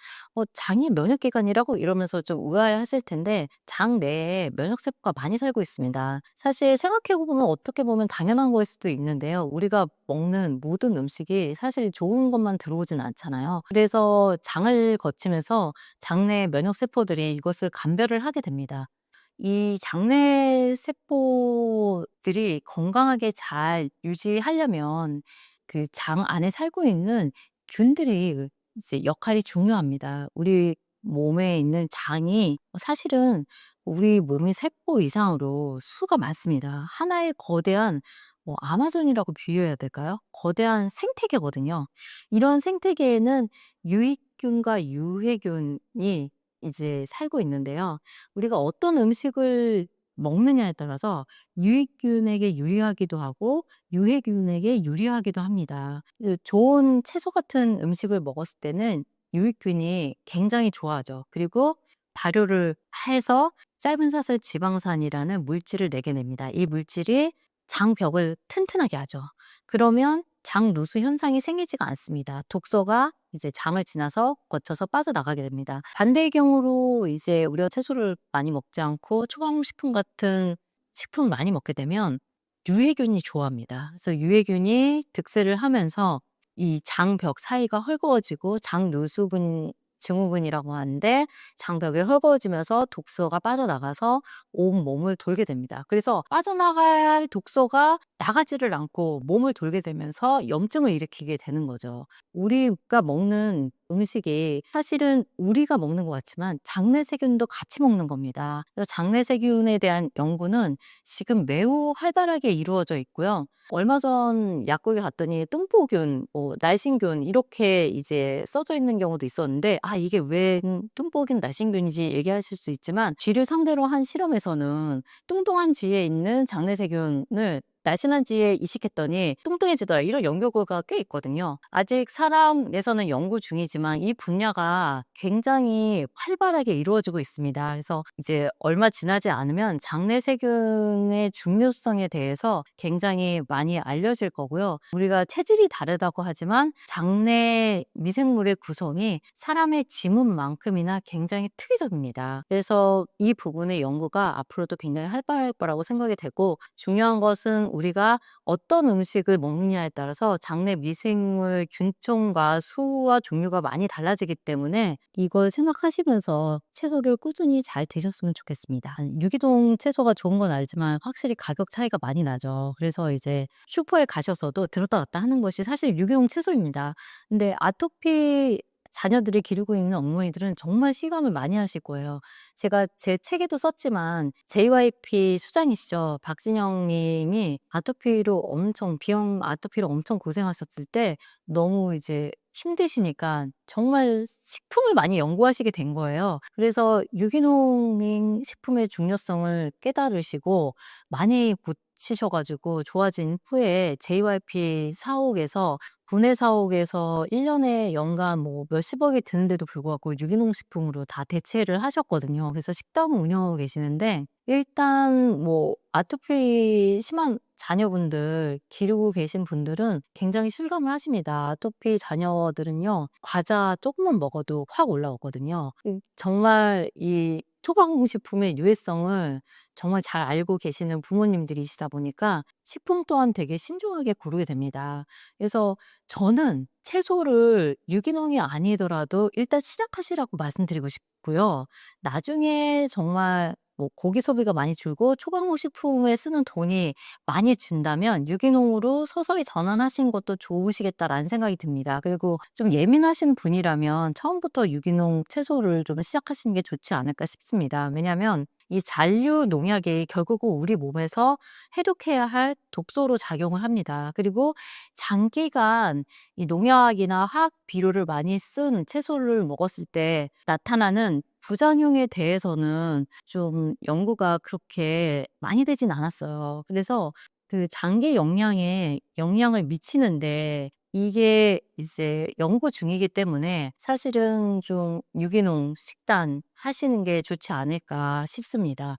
장이 면역기관이라고 이러면서 좀 의아해하실 텐데 장 내에 면역세포가 많이 살고 있습니다. 사실 생각해 보면 어떻게 보면 당연한 거일 수도 있는데요. 우리가 먹는 모든 음식이 사실 좋은 것만 들어오진 않잖아요. 그래서 장을 거치면서 장내 면역세포들이 이것을 감별을 하게 됩니다. 이 장내 세포들이 건강하게 잘 유지하려면 그 장 안에 살고 있는 균들이 이제 역할이 중요합니다. 우리 몸에 있는 장이 사실은 우리 몸의 세포 이상으로 수가 많습니다. 하나의 거대한 아마존이라고 비유해야 될까요? 거대한 생태계거든요. 이런 생태계에는 유익균과 유해균이 이제 살고 있는데요. 우리가 어떤 음식을 먹느냐에 따라서 유익균에게 유리하기도 하고 유해균에게 유리하기도 합니다. 좋은 채소 같은 음식을 먹었을 때는 유익균이 굉장히 좋아하죠. 그리고 발효를 해서 짧은 사슬 지방산이라는 물질을 내게 됩니다. 이 물질이 장벽을 튼튼하게 하죠. 그러면 장 누수 현상이 생기지가 않습니다. 독소가 이제 장을 지나서 거쳐서 빠져나가게 됩니다. 반대의 경우로 이제 우리가 채소를 많이 먹지 않고 초강식품 같은 식품을 많이 먹게 되면 유해균이 좋아합니다. 그래서 유해균이 득세를 하면서 이 장벽 사이가 헐거워지고 장누수분 증후군이라고 하는데 장벽이 헐거워지면서 독소가 빠져나가서 온 몸을 돌게 됩니다. 그래서 빠져나가야 할 독소가 나가지를 않고 몸을 돌게 되면서 염증을 일으키게 되는 거죠. 우리가 먹는 음식이 사실은 우리가 먹는 것 같지만 장내 세균도 같이 먹는 겁니다. 그래서 장내 세균에 대한 연구는 지금 매우 활발하게 이루어져 있고요. 얼마 전 약국에 갔더니 뚱보균, 날씬균 이렇게 이제 써져 있는 경우도 있었는데 이게 웬 뚱보균, 날씬균이지 얘기하실 수 있지만 쥐를 상대로 한 실험에서는 뚱뚱한 쥐에 있는 장내 세균을 날씬한 쥐에 이식했더니 뚱뚱해지더라 이런 연구가 꽤 있거든요. 아직 사람에서는 연구 중이지만 이 분야가 굉장히 활발하게 이루어지고 있습니다. 그래서 이제 얼마 지나지 않으면 장내 세균의 중요성에 대해서 굉장히 많이 알려질 거고요. 우리가 체질이 다르다고 하지만 장내 미생물의 구성이 사람의 지문만큼이나 굉장히 특이적입니다. 그래서 이 부분의 연구가 앞으로도 굉장히 활발할 거라고 생각이 되고 중요한 것은 우리가 어떤 음식을 먹느냐에 따라서 장내 미생물 균총과 수와 종류가 많이 달라지기 때문에 이걸 생각하시면서 채소를 꾸준히 잘 드셨으면 좋겠습니다. 유기농 채소가 좋은 건 알지만 확실히 가격 차이가 많이 나죠. 그래서 이제 슈퍼에 가셔서도 들었다 놨다 하는 것이 사실 유기농 채소입니다. 근데 아토피 자녀들이 기르고 있는 어머니들은 정말 실감을 많이 하실 거예요. 제가 제 책에도 썼지만 JYP 수장이시죠. 박진영 님이 비형 아토피로 엄청 고생하셨을 때 너무 이제 힘드시니까 정말 식품을 많이 연구하시게 된 거예요. 그래서 유기농 식품의 중요성을 깨달으시고 많이 고치셔 가지고 좋아진 후에 JYP 사옥에서 국내 사옥에서 1 년에 연간 뭐 몇십억이 드는데도 불구하고 유기농 식품으로 다 대체를 하셨거든요. 그래서 식당을 운영하고 계시는데 일단 뭐 아토피 심한 자녀분들 기르고 계신 분들은 굉장히 실감을 하십니다. 아토피 자녀들은요. 과자 조금만 먹어도 확 올라오거든요. 정말 이 초강식품의 유해성을 정말 잘 알고 계시는 부모님들이시다 보니까 식품 또한 되게 신중하게 고르게 됩니다. 그래서 저는 채소를 유기농이 아니더라도 일단 시작하시라고 말씀드리고 싶고요. 나중에 정말 뭐 고기 소비가 많이 줄고 초강호 식품에 쓰는 돈이 많이 준다면 유기농으로 서서히 전환하시는 것도 좋으시겠다라는 생각이 듭니다. 그리고 좀 예민하신 분이라면 처음부터 유기농 채소를 좀 시작하시는 게 좋지 않을까 싶습니다. 왜냐하면 이 잔류 농약이 결국은 우리 몸에서 해독해야 할 독소로 작용을 합니다. 그리고 장기간 이 농약이나 화학 비료를 많이 쓴 채소를 먹었을 때 나타나는 부작용에 대해서는 좀 연구가 그렇게 많이 되진 않았어요. 그래서 그 장기 영양에 영향을 미치는데 이게 이제 연구 중이기 때문에 사실은 좀 유기농 식단 하시는 게 좋지 않을까 싶습니다.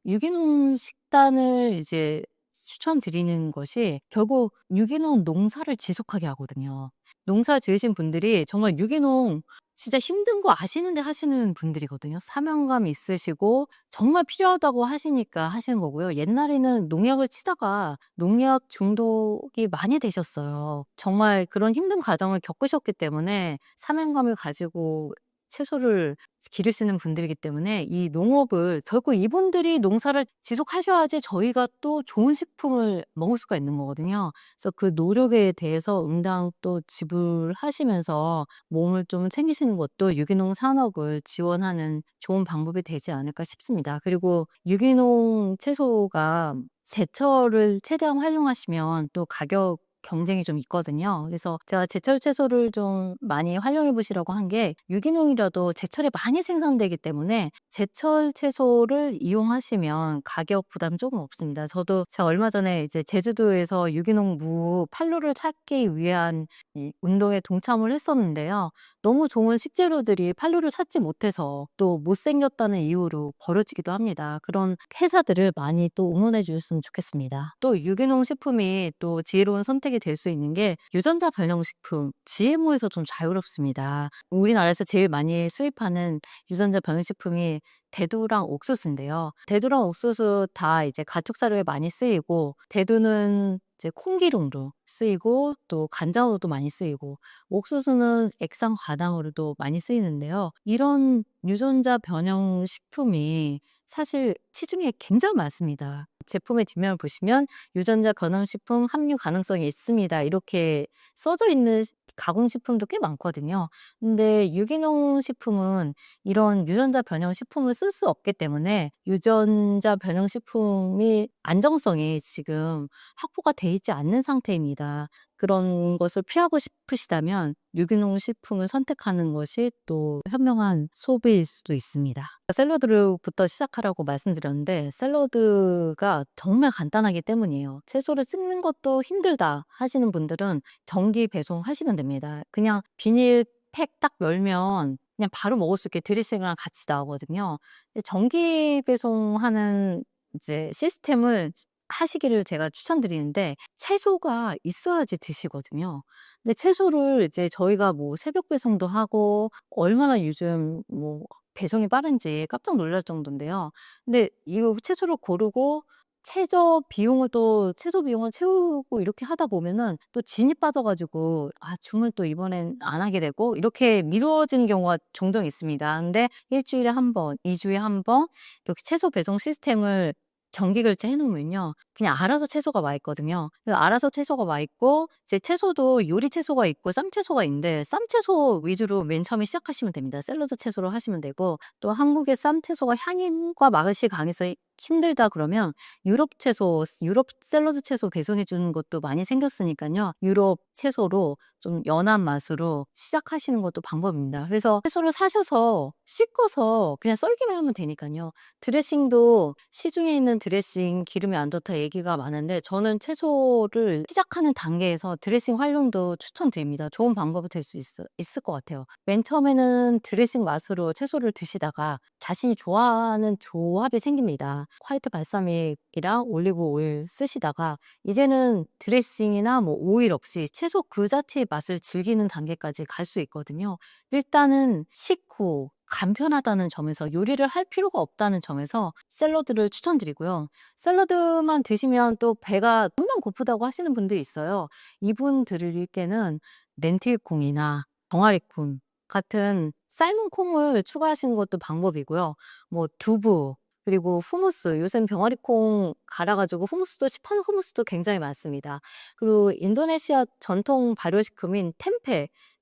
유기농 식단을 이제 추천드리는 것이 결국 유기농 농사를 지속하게 하거든요. 농사 지으신 분들이 정말 유기농 진짜 힘든 거 아시는데 하시는 분들이거든요. 사명감 있으시고 정말 필요하다고 하시니까 하시는 거고요. 옛날에는 농약을 치다가 농약 중독이 많이 되셨어요. 정말 그런 힘든 과정을 겪으셨기 때문에 사명감을 가지고 채소를 기르시는 분들이기 때문에 이 농업을 결국 이분들이 농사를 지속하셔야지 저희가 또 좋은 식품을 먹을 수가 있는 거거든요. 그래서 그 노력에 대해서 응당 또 지불하시면서 몸을 좀 챙기시는 것도 유기농 산업을 지원하는 좋은 방법이 되지 않을까 싶습니다. 그리고 유기농 채소가 제철을 최대한 활용하시면 또 가격 경쟁이 좀 있거든요. 그래서 제가 제철 채소를 좀 많이 활용해 보시라고 한 게 유기농이라도 제철에 많이 생산되기 때문에 제철 채소를 이용하시면 가격 부담 조금 없습니다. 저도 제가 얼마 전에 이제 제주도에서 유기농 무 판로를 찾기 위한 이 운동에 동참을 했었는데요. 너무 좋은 식재료들이 판로를 찾지 못해서 또 못생겼다는 이유로 버려지기도 합니다. 그런 회사들을 많이 또 응원해 주셨으면 좋겠습니다. 또 유기농 식품이 또 지혜로운 선택이 될 수 있는 게 유전자 변형 식품, GMO에서 좀 자유롭습니다. 우리나라에서 제일 많이 수입하는 유전자 변형 식품이 대두랑 옥수수인데요. 대두랑 옥수수 다 이제 가축사료에 많이 쓰이고 대두는 이제 콩기름으로 쓰이고 또 간장으로도 많이 쓰이고 옥수수는 액상 과당으로도 많이 쓰이는데요. 이런 유전자 변형 식품이 사실 시중에 굉장히 많습니다. 제품의 뒷면을 보시면 "유전자 변형 식품 함유 가능성이 있습니다." 이렇게 써져 있는 가공식품도 꽤 많거든요. 근데 유기농 식품은 이런 유전자 변형 식품을 쓸 수 없기 때문에 유전자 변형 식품이 안정성이 지금 확보가 돼 있지 않는 상태입니다. 그런 것을 피하고 싶으시다면 유기농 식품을 선택하는 것이 또 현명한 소비일 수도 있습니다. 샐러드부터 시작하라고 말씀드렸는데 샐러드가 정말 간단하기 때문이에요. 채소를 씻는 것도 힘들다 하시는 분들은 정기 배송하시면 됩니다. 그냥 비닐팩 딱 열면 그냥 바로 먹을 수 있게 드레싱이랑 같이 나오거든요. 근데 정기 배송하는 이제 시스템을 하시기를 제가 추천드리는데 채소가 있어야지 드시거든요. 근데 채소를 이제 저희가 뭐 새벽 배송도 하고 얼마나 요즘 뭐 배송이 빠른지 깜짝 놀랄 정도인데요. 근데 이거 채소를 고르고 최저 비용을 또 채소 비용을 채우고 이렇게 하다 보면은 또 진이 빠져 가지고 주문 또 이번엔 안 하게 되고 이렇게 미뤄지는 경우가 종종 있습니다. 근데 일 주일에 한 번, 2 주에 한 번 이렇게 채소 배송 시스템을 정기 결제해 놓으면요. 그냥 알아서 채소가 와 있거든요. 그래서 알아서 채소가 와 있고 이제 채소도 요리 채소가 있고 쌈 채소가 있는데 쌈 채소 위주로 맨 처음에 시작하시면 됩니다. 샐러드 채소로 하시면 되고 또 한국의 쌈 채소가 향과 맛이 강해서 힘들다 그러면 유럽 채소, 유럽 샐러드 채소 배송해 주는 것도 많이 생겼으니까요. 유럽 채소로 좀 연한 맛으로 시작하시는 것도 방법입니다. 그래서 채소를 사셔서 씻어서 그냥 썰기만 하면 되니까요. 드레싱도 시중에 있는 드레싱 기름이 안 좋다 얘기가 많은데 저는 채소를 시작하는 단계에서 드레싱 활용도 추천드립니다. 좋은 방법이 될 수 있을 것 같아요. 맨 처음에는 드레싱 맛으로 채소를 드시다가 자신이 좋아하는 조합이 생깁니다. 화이트 발사믹이랑 올리브 오일 쓰시다가 이제는 드레싱이나 뭐 오일 없이 채소 그 자체의 맛을 즐기는 단계까지 갈 수 있거든요. 일단은 식고 간편하다는 점에서 요리를 할 필요가 없다는 점에서 샐러드를 추천드리고요. 샐러드만 드시면 또 배가 금방 고프다고 하시는 분들이 있어요. 이분들에게는 렌틸콩이나 정아리콩 같은 삶은 콩을 추가하시는 것도 방법이고요. 뭐 두부 그리고 후무스, 요즘 병아리콩 갈아 가지고 후무스도 시판 후무스도 굉장히 많습니다. 그리고 인도네시아 전통 발효식품인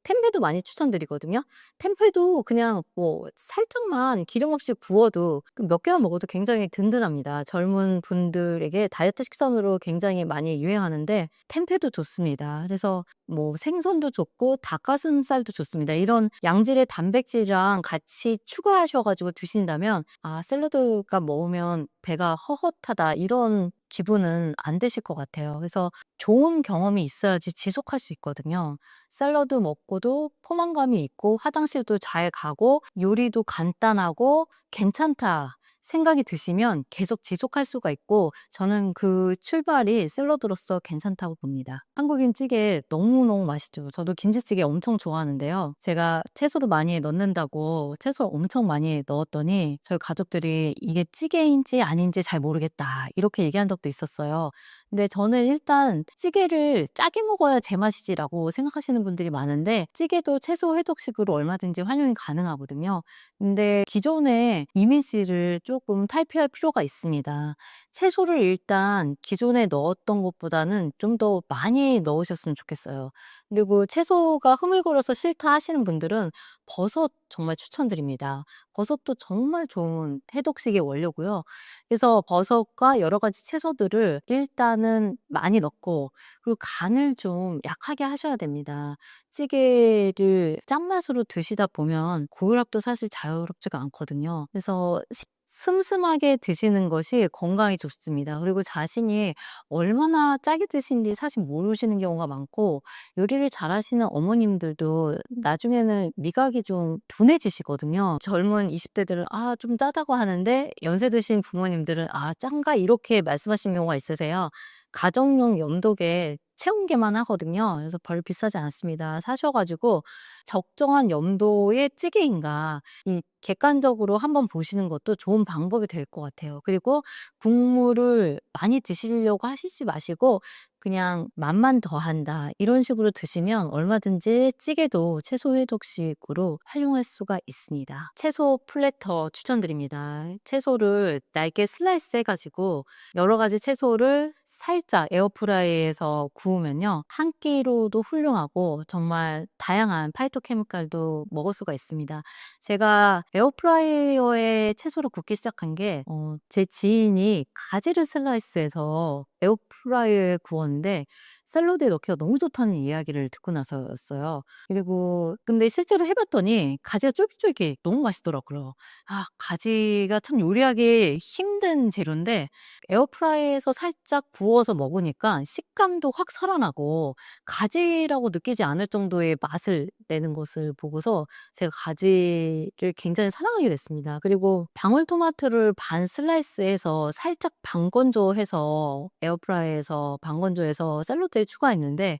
템페도 많이 추천드리거든요. 템페도 그냥 뭐 살짝만 기름 없이 구워도 그 몇 개만 먹어도 굉장히 든든합니다. 젊은 분들에게 다이어트 식선으로 굉장히 많이 유행하는데 템페도 좋습니다. 그래서 뭐 생선도 좋고 닭가슴살도 좋습니다. 이런 양질의 단백질이랑 같이 추가하셔 가지고 드신다면 '아 샐러드가 먹으면 배가 허헛하다.' 이런 기분은 안 드실 것 같아요. 그래서 좋은 경험이 있어야지 지속할 수 있거든요. 샐러드 먹고도 포만감이 있고 화장실도 잘 가고 요리도 간단하고 '괜찮다.' 생각이 드시면 계속 지속할 수가 있고 저는 그 출발이 샐러드로서 괜찮다고 봅니다. 한국인 찌개 너무너무 맛있죠. 저도 김치찌개 엄청 좋아하는데요. 제가 채소를 많이 넣는다고 채소를 엄청 많이 넣었더니 저희 가족들이 "이게 찌개인지 아닌지 잘 모르겠다." 이렇게 얘기한 적도 있었어요. 근데 저는 일단 '찌개를 짜게 먹어야 제맛이지.'라고 생각하시는 분들이 많은데 찌개도 채소 회독식으로 얼마든지 활용이 가능하거든요. 근데 기존의 이미지를 조금 탈피할 필요가 있습니다. 채소를 일단 기존에 넣었던 것보다는 좀 더 많이 넣으셨으면 좋겠어요. 그리고 채소가 흐물거려서 싫다 하시는 분들은 버섯 정말 추천드립니다. 버섯도 정말 좋은 해독식의 원료고요. 그래서 버섯과 여러 가지 채소들을 일단은 많이 넣고 그리고 간을 좀 약하게 하셔야 됩니다. 찌개를 짠맛으로 드시다 보면 고혈압도 사실 자유롭지가 않거든요. 그래서 슴슴하게 드시는 것이 건강에 좋습니다. 그리고 자신이 얼마나 짜게 드시는지 사실 모르시는 경우가 많고 요리를 잘하시는 어머님들도 나중에는 미각이 좀 둔해지시거든요. 젊은 20 대들은 "아 좀 짜다."고 하는데 연세 드신 부모님들은 "아 짠가?" 이렇게 말씀하시는 경우가 있으세요. 가정용 염도계 체온계만 하거든요. 그래서 별로 비싸지 않습니다. 사셔 가지고 적정한 염도의 찌개인가 이 객관적으로 한번 보시는 것도 좋은 방법이 될 것 같아요. 그리고 국물을 많이 드시려고 하시지 마시고 그냥 '맛만 더한다.' 이런 식으로 드시면 얼마든지 찌개도 채소 해독식으로 활용할 수가 있습니다. 채소 플래터 추천드립니다. 채소를 얇게 슬라이스 해 가지고 여러 가지 채소를 살짝 에어프라이어에서 구우면요. 한 끼로도 훌륭하고 정말 다양한 파이토케미칼도 먹을 수가 있습니다. 제가 에어프라이어에 채소를 굽기 시작한 게 제 지인이 가지를 슬라이스해서 에어프라이어에 구웠는데 샐러드에 넣기가 너무 좋다는 이야기를 듣고 나서였어요. 그리고 근데 실제로 해 봤더니 가지가 쫄깃쫄깃 너무 맛있더라고요. 아 가지가 참 요리하기 힘든 재료인데 에어프라이어에서 살짝 구워서 먹으니까 식감도 확 살아나고 가지라고 느끼지 않을 정도의 맛을 내는 것을 보고서 제가 가지를 굉장히 사랑하게 됐습니다. 그리고 방울토마토를 반 슬라이스해서 살짝 반건조해서 에어프라이어에서 반건조해서 샐러드에 추가했는데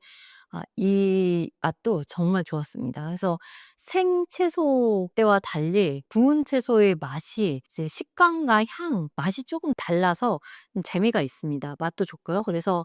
이 맛도 정말 좋았습니다. 그래서 생채소 때와 달리 구운 채소의 맛이 이제 식감과 향, 맛이 조금 달라서 재미가 있습니다. 맛도 좋고요. 그래서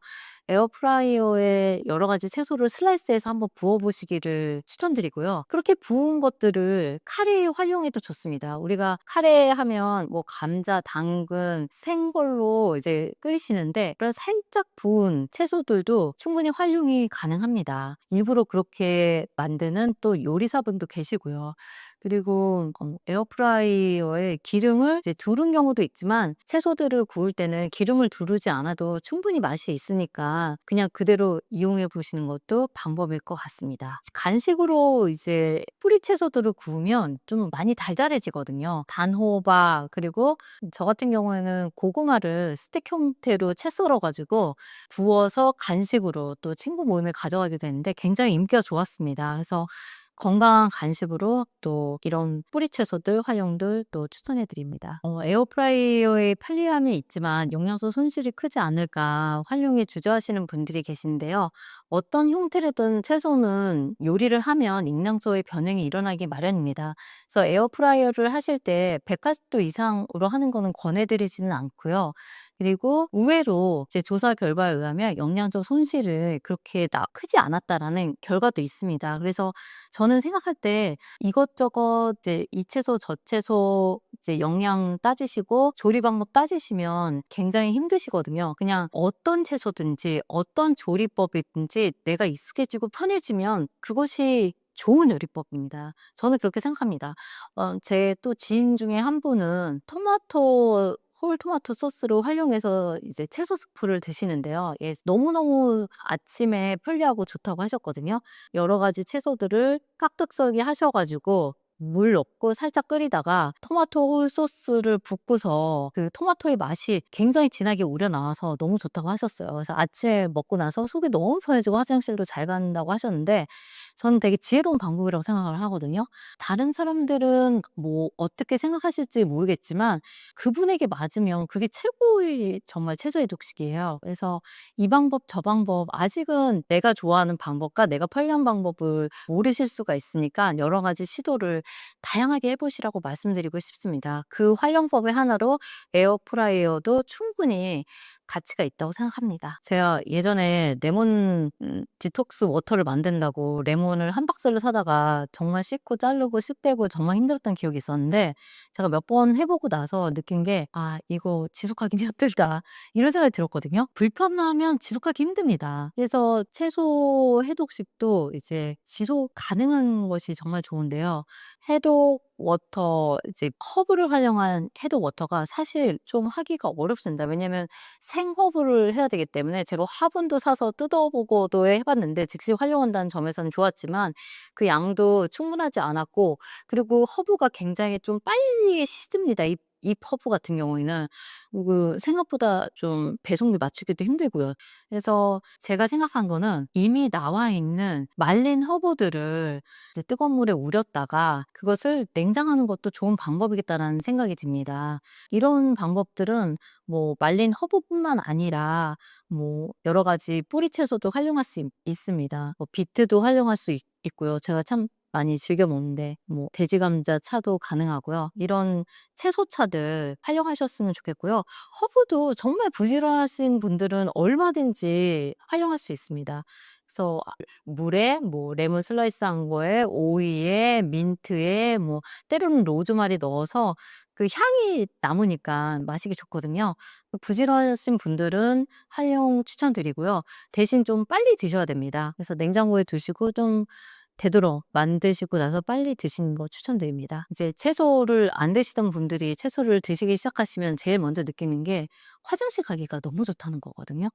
에어프라이어에 여러 가지 채소를 슬라이스해서 한번 구워 보시기를 추천드리고요. 그렇게 구운 것들을 카레에 활용해도 좋습니다. 우리가 카레 하면 뭐 감자, 당근, 생걸로 이제 끓이시는데 그런 살짝 구운 채소들도 충분히 활용이 가능합니다. 일부러 그렇게 만드는 또 요리사분도 계시고요. 그리고 에어프라이어에 기름을 이제 두른 경우도 있지만 채소들을 구울 때는 기름을 두르지 않아도 충분히 맛이 있으니까 그냥 그대로 이용해 보시는 것도 방법일 것 같습니다. 간식으로 이제 뿌리 채소들을 구우면 좀 많이 달달해지거든요. 단호박 그리고 저 같은 경우에는 고구마를 스틱 형태로 채 썰어 가지고 구워서 간식으로 또 친구 모임에 가져가게 되는데 굉장히 인기가 좋았습니다. 그래서 건강한 간식으로 또 이런 뿌리 채소들 활용들 또 추천해 드립니다. 에어프라이어에 편리함이 있지만 영양소 손실이 크지 않을까 활용에 주저하시는 분들이 계신데요. 어떤 형태로든 채소는 요리를 하면营養소의 변형이 일어나기 마련입니다. 그래서 에어프라이어를 하실 때 100 가스도 이상으로 하는 거는 권해 드리지는 않고요. 그리고 의외로 이제 조사 결과에 의하면 영양적 손실을 그렇게 크지 않았다라는 결과도 있습니다. 그래서 저는 생각할 때 이것저것 이제 이 채소 저 채소 이제 영양 따지시고 조리 방법 따지시면 굉장히 힘드시거든요. 그냥 어떤 채소든지 어떤 조리법이든지 내가 익숙해지고 편해지면 그것이 좋은 요리법입니다. 저는 그렇게 생각합니다. 제 또 지인 중에 한 분은 홀토마토 소스로 활용해서 이제 채소 스프를 드시는데요. 예, 너무너무 아침에 편리하고 좋다고 하셨거든요. 여러 가지 채소들을 깍둑 썰기 하셔 가지고 물 넣고 살짝 끓이다가 토마토 홀 소스를 붓고서 그 토마토의 맛이 굉장히 진하게 우러나와서 너무 좋다고 하셨어요. 그래서 아침에 먹고 나서 속이 너무 편해지고 화장실도 잘 간다고 하셨는데 저는 되게 지혜로운 방법이라고 생각을 하거든요. 다른 사람들은 뭐 어떻게 생각하실지 모르겠지만 그분에게 맞으면 그게 최고의 정말 최저의 독식이에요. 그래서 이 방법 저 방법 아직은 내가 좋아하는 방법과 내가 편리한 방법을 모르실 수가 있으니까 여러 가지 시도를 다양하게 해 보시라고 말씀드리고 싶습니다. 그 활용법의 하나로 에어프라이어도 충분히 가치가 있다고 생각합니다. 제가 예전에 레몬 디톡스 워터를 만든다고 레몬을 한 박스를 사다가 정말 씻고 자르고 씨 빼고 정말 힘들었던 기억이 있었는데 제가 몇 번 해 보고 나서 느낀 게 '아 이거 지속하기 힘들다.' 이런 생각이 들었거든요. 불편하면 지속하기 힘듭니다. 그래서 채소 해독식도 이제 지속 가능한 것이 정말 좋은데요. 해독 워터 이제 허브를 활용한 해독 워터가 사실 좀 하기가 어렵습니다. 왜냐면 생허브를 해야 되기 때문에 제가 화분도 사서 뜯어보고도 해 봤는데 즉시 활용한다는 점에서는 좋았지만 그 양도 충분하지 않았고 그리고 허브가 굉장히 좀 빨리 시듭니다. 잎 허브 같은 경우에는 생각보다 좀 배송비 맞추기도 힘들고요. 그래서 제가 생각한 거는 이미 나와 있는 말린 허브들을 이제 뜨거운 물에 우렸다가 그것을 냉장하는 것도 좋은 방법이겠다라는 생각이 듭니다. 이런 방법들은 뭐 말린 허브뿐만 아니라 뭐 여러 가지 뿌리 채소도 활용할 수 있습니다. 뭐 비트도 활용할 수 있고요. 제가 참 많이 즐겨 먹는데 뭐 돼지 감자 차도 가능하고요. 이런 채소차들 활용하셨으면 좋겠고요. 허브도 정말 부지런하신 분들은 얼마든지 활용할 수 있습니다. 그래서 물에 뭐 레몬 슬라이스한 거에 오이에 민트에 뭐 때로는 로즈마리 넣어서 그 향이 남으니까 마시기 좋거든요. 부지런하신 분들은 활용 추천드리고요. 대신 좀 빨리 드셔야 됩니다. 그래서 냉장고에 두시고 좀 되도록 만드시고 나서 빨리 드시는 거 추천드립니다. 이제 채소를 안 드시던 분들이 채소를 드시기 시작하시면 제일 먼저 느끼는 게 화장실 가기가 너무 좋다는 거거든요.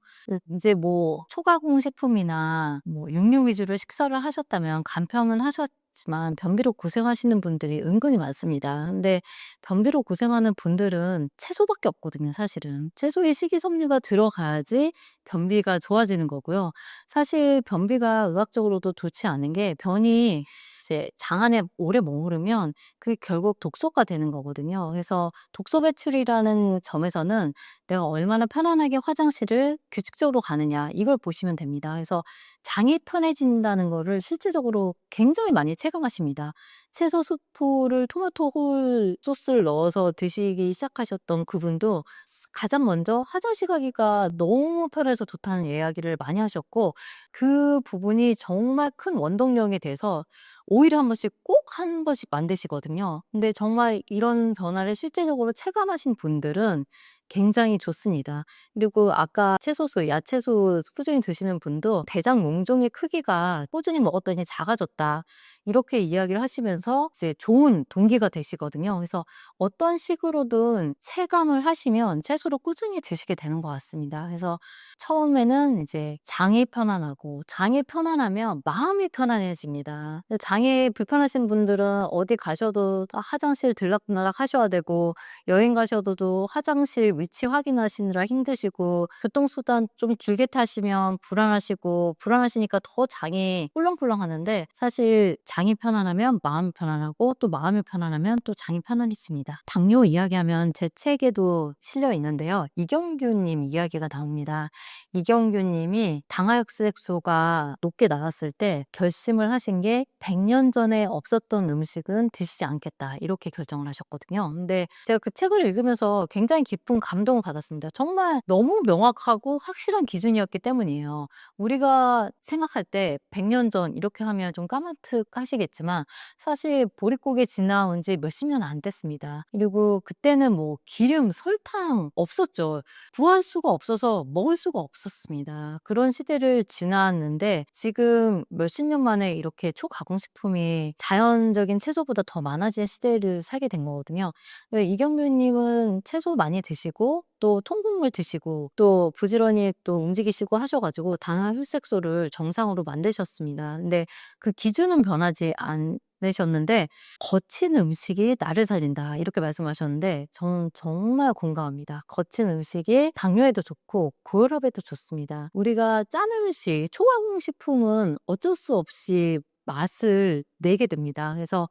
이제 뭐 초가공 식품이나 뭐 육류 위주로 식사를 하셨다면 간편은 하셨지만 변비로 고생하시는 분들이 은근히 많습니다. 근데 변비로 고생하는 분들은 채소밖에 없거든요, 사실은. 채소에 식이섬유가 들어가야지 변비가 좋아지는 거고요. 사실 변비가 의학적으로도 좋지 않은 게 변이 이제 장 안에 오래 머무르면 그게 결국 독소가 되는 거거든요. 그래서 독소 배출이라는 점에서는 내가 얼마나 편안하게 화장실을 규칙적으로 가느냐 이걸 보시면 됩니다. 그래서 장이 편해진다는 거를 실제적으로 굉장히 많이 체감하십니다. 채소 수프를 토마토 홀 소스를 넣어서 드시기 시작하셨던 그분도 가장 먼저 화장실 가기가 너무 편해서 좋다는 이야기를 많이 하셨고 그 부분이 정말 큰 원동력이 돼서 오히려 한 번씩 꼭 한 번씩 만드시거든요. 근데 정말 이런 변화를 실제적으로 체감하신 분들은 굉장히 좋습니다. 그리고 아까 채소수, 야채수 꾸준히 드시는 분도 대장 몽종의 크기가 꾸준히 먹었더니 작아졌다. 이렇게 이야기를 하시면서 이제 좋은 동기가 되시거든요. 그래서 어떤 식으로든 체감을 하시면 채소를 꾸준히 드시게 되는 것 같습니다. 그래서 처음에는 이제 장이 편안하고 장이 편안하면 마음이 편안해집니다. 장이 불편하신 분들은 어디 가셔도 화장실 들락날락 하셔야 되고 여행 가셔도 화장실 위치 확인하시느라 힘드시고 교통수단 좀 길게 타시면 불안하시고 불안하시니까 더 장이 꿀렁꿀렁하는데 사실 장이 편안하면 마음이 편안하고 또 마음이 편안하면 또 장이 편안해집니다. 당뇨 이야기하면 제 책에도 실려 있는데요. 이경규님 이야기가 나옵니다. 이경규님이 당화혈색소가 높게 나왔을 때 결심을 하신 게 100년 전에 없었던 음식은 드시지 않겠다 이렇게 결정을 하셨거든요. 근데 제가 그 책을 읽으면서 굉장히 깊은 감동을 받았습니다. 정말 너무 명확하고 확실한 기준이었기 때문이에요. 우리가 생각할 때 100년 전 이렇게 하면 좀 까마득하시겠지만 사실 보릿고개 지나온 지 몇십 년 안 됐습니다. 그리고 그때는 뭐 기름, 설탕 없었죠. 구할 수가 없어서 먹을 수가 없었습니다. 그런 시대를 지났는데 지금 몇십 년 만에 이렇게 초가공식품이 자연적인 채소보다 더 많아진 시대를 살게 된 거거든요. 이경규님은 채소 많이 드시고 또 통곡물 드시고 또 부지런히 또 움직이시고 하셔가지고 당화혈색소를 정상으로 만드셨습니다. 근데 그 기준은 변하지 않으셨는데 거친 음식이 나를 살린다 이렇게 말씀하셨는데 저는 정말 공감합니다. 거친 음식이 당뇨에도 좋고 고혈압에도 좋습니다. 우리가 짠 음식, 초가공식품은 어쩔 수 없이 맛을 내게 됩니다. 그래서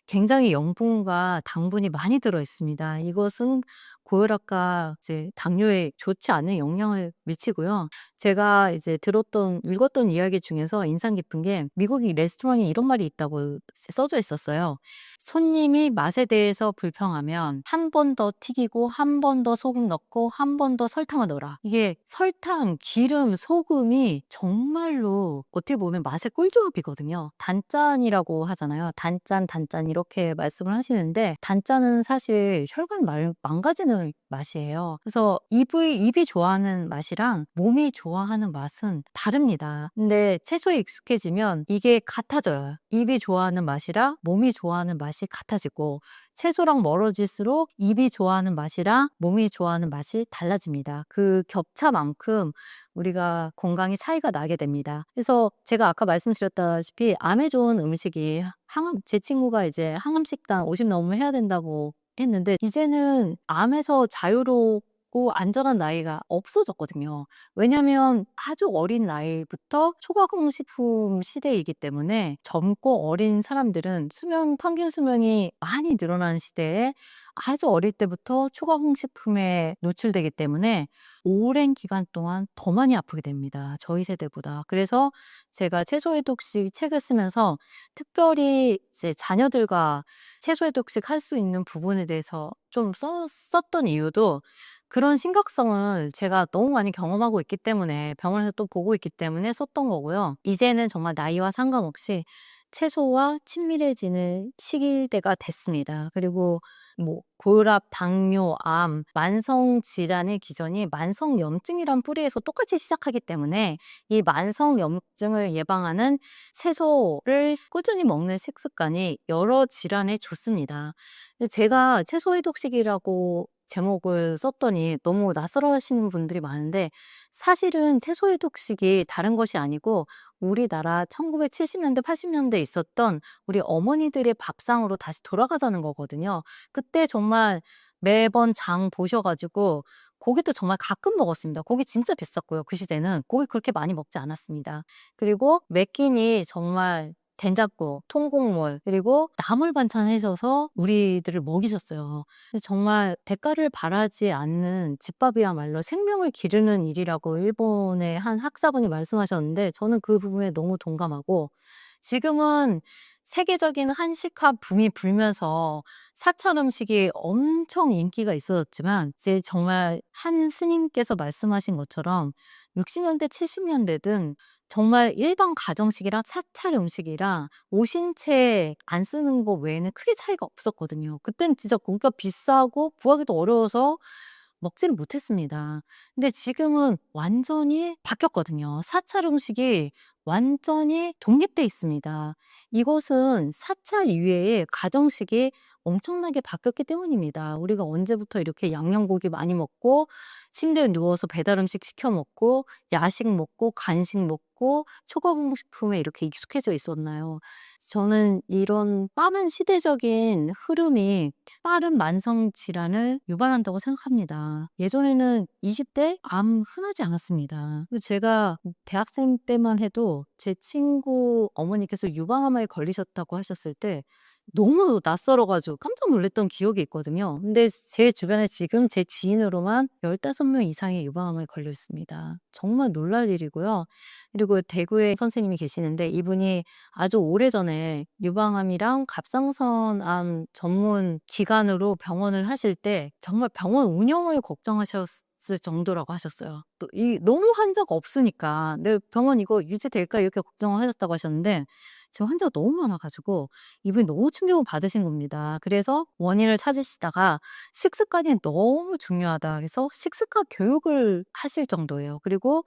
굉장히 염분과 당분이 많이 들어 있습니다. 이것은 고혈압과 이제 당뇨에 좋지 않은 영향을 미치고요. 제가 이제 들었던, 읽었던 이야기 중에서 인상 깊은 게 미국의 레스토랑에 이런 말이 있다고 써져 있었어요. 손님이 맛에 대해서 불평하면 한 번 더 튀기고 한 번 더 소금 넣고 한 번 더 설탕을 넣어라. 이게 설탕, 기름, 소금이 정말로 어떻게 보면 맛의 꿀조합이거든요. 단짠이라고 하잖아요. 단짠, 단짠 이렇게 말씀을 하시는데 단짠은 사실 혈관 망가지는 맛이에요. 그래서 입이 좋아하는 맛이랑 몸이 좋아하는 맛은 다릅니다. 근데 채소에 익숙해지면 이게 같아져요. 입이 좋아하는 맛이랑 몸이 좋아하는 맛이 같아지고 채소랑 멀어질수록 입이 좋아하는 맛이랑 몸이 좋아하는 맛이 달라집니다. 그 격차만큼 우리가 건강에 차이가 나게 됩니다. 그래서 제가 아까 말씀드렸다시피 암에 좋은 음식이 제 친구가 이제 항암식단 50 넘으면 해야 된다고 했는데 이제는 암에서 자유롭고 안전한 나이가 없어졌거든요. 왜냐하면 아주 어린 나이부터 초가공식품 시대이기 때문에 젊고 어린 사람들은 평균 수명이 많이 늘어나는 시대에 아주 어릴 때부터 초가공식품에 노출되기 때문에 오랜 기간 동안 더 많이 아프게 됩니다. 저희 세대보다. 그래서 제가 채소해독식 책을 쓰면서 특별히 이제 자녀들과 채소해독식 할 수 있는 부분에 대해서 좀 썼던 이유도 그런 심각성을 제가 너무 많이 경험하고 있기 때문에 병원에서 또 보고 있기 때문에 썼던 거고요. 이제는 정말 나이와 상관없이 채소와 친밀해지는 시기대가 됐습니다. 그리고 뭐 고혈압, 당뇨, 암, 만성 질환의 기전이 만성염증이란 뿌리에서 똑같이 시작하기 때문에 이 만성염증을 예방하는 채소를 꾸준히 먹는 식습관이 여러 질환에 좋습니다. 근데 제가 채소 해독식이라고 제목을 썼더니 너무 낯설어하시는 분들이 많은데 사실은 채소 해독식이 다른 것이 아니고 우리나라 1970년대, 80년대에 있었던 우리 어머니들의 밥상으로 다시 돌아가자는 거거든요. 그때 정말 매번 장 보셔 가지고 고기도 정말 가끔 먹었습니다. 고기 진짜 비쌌고요. 그 시대는 고기 그렇게 많이 먹지 않았습니다. 그리고 매 끼니 정말 된장국, 통곡물 그리고 나물 반찬 해셔서 우리들을 먹이셨어요. 근데 정말 대가를 바라지 않는 집밥이야말로 생명을 기르는 일이라고 일본의 한 학사분이 말씀하셨는데 저는 그 부분에 너무 동감하고 지금은 세계적인 한식화 붐이 불면서 사찰 음식이 엄청 인기가 있어졌지만 이제 정말 한 스님께서 말씀하신 것처럼 60년대, 70년대든 정말 일반 가정식이랑 사찰 음식이랑 오신채 안 쓰는 거 외에는 크게 차이가 없었거든요. 그때는 진짜 고기가 비싸고 구하기도 어려워서 먹지를 못했습니다. 근데 지금은 완전히 바뀌었거든요. 사찰 음식이 완전히 독립돼 있습니다. 이것은 사찰 이외에 가정식이 엄청나게 바뀌었기 때문입니다. 우리가 언제부터 이렇게 양념고기 많이 먹고 침대에 누워서 배달 음식 시켜 먹고 야식 먹고 간식 먹고 초과공식품에 이렇게 익숙해져 있었나요? 저는 이런 빠른 시대적인 흐름이 빠른 만성 질환을 유발한다고 생각합니다. 예전에는 20대 암 흔하지 않았습니다. 제가 대학생 때만 해도 제 친구 어머니께서 유방암에 걸리셨다고 하셨을 때 너무 낯설어 가지고 깜짝 놀랐던 기억이 있거든요. 근데 제 주변에 지금 제 지인으로만 15명 이상이 유방암에 걸려 있습니다. 정말 놀랄 일이고요. 그리고 대구에 선생님이 계시는데 이분이 아주 오래전에 유방암이랑 갑상선암 전문 기관으로 병원을 하실 때 정말 병원 운영을 걱정하셨을 정도라고 하셨어요. 또 이 너무 환자가 없으니까 '내 병원 이거 유지될까?' 이렇게 걱정을 하셨다고 하셨는데 지금 환자가 너무 많아 가지고 이분이 너무 충격을 받으신 겁니다. 그래서 원인을 찾으시다가 식습관이 너무 중요하다 그래서 식습관 교육을 하실 정도예요. 그리고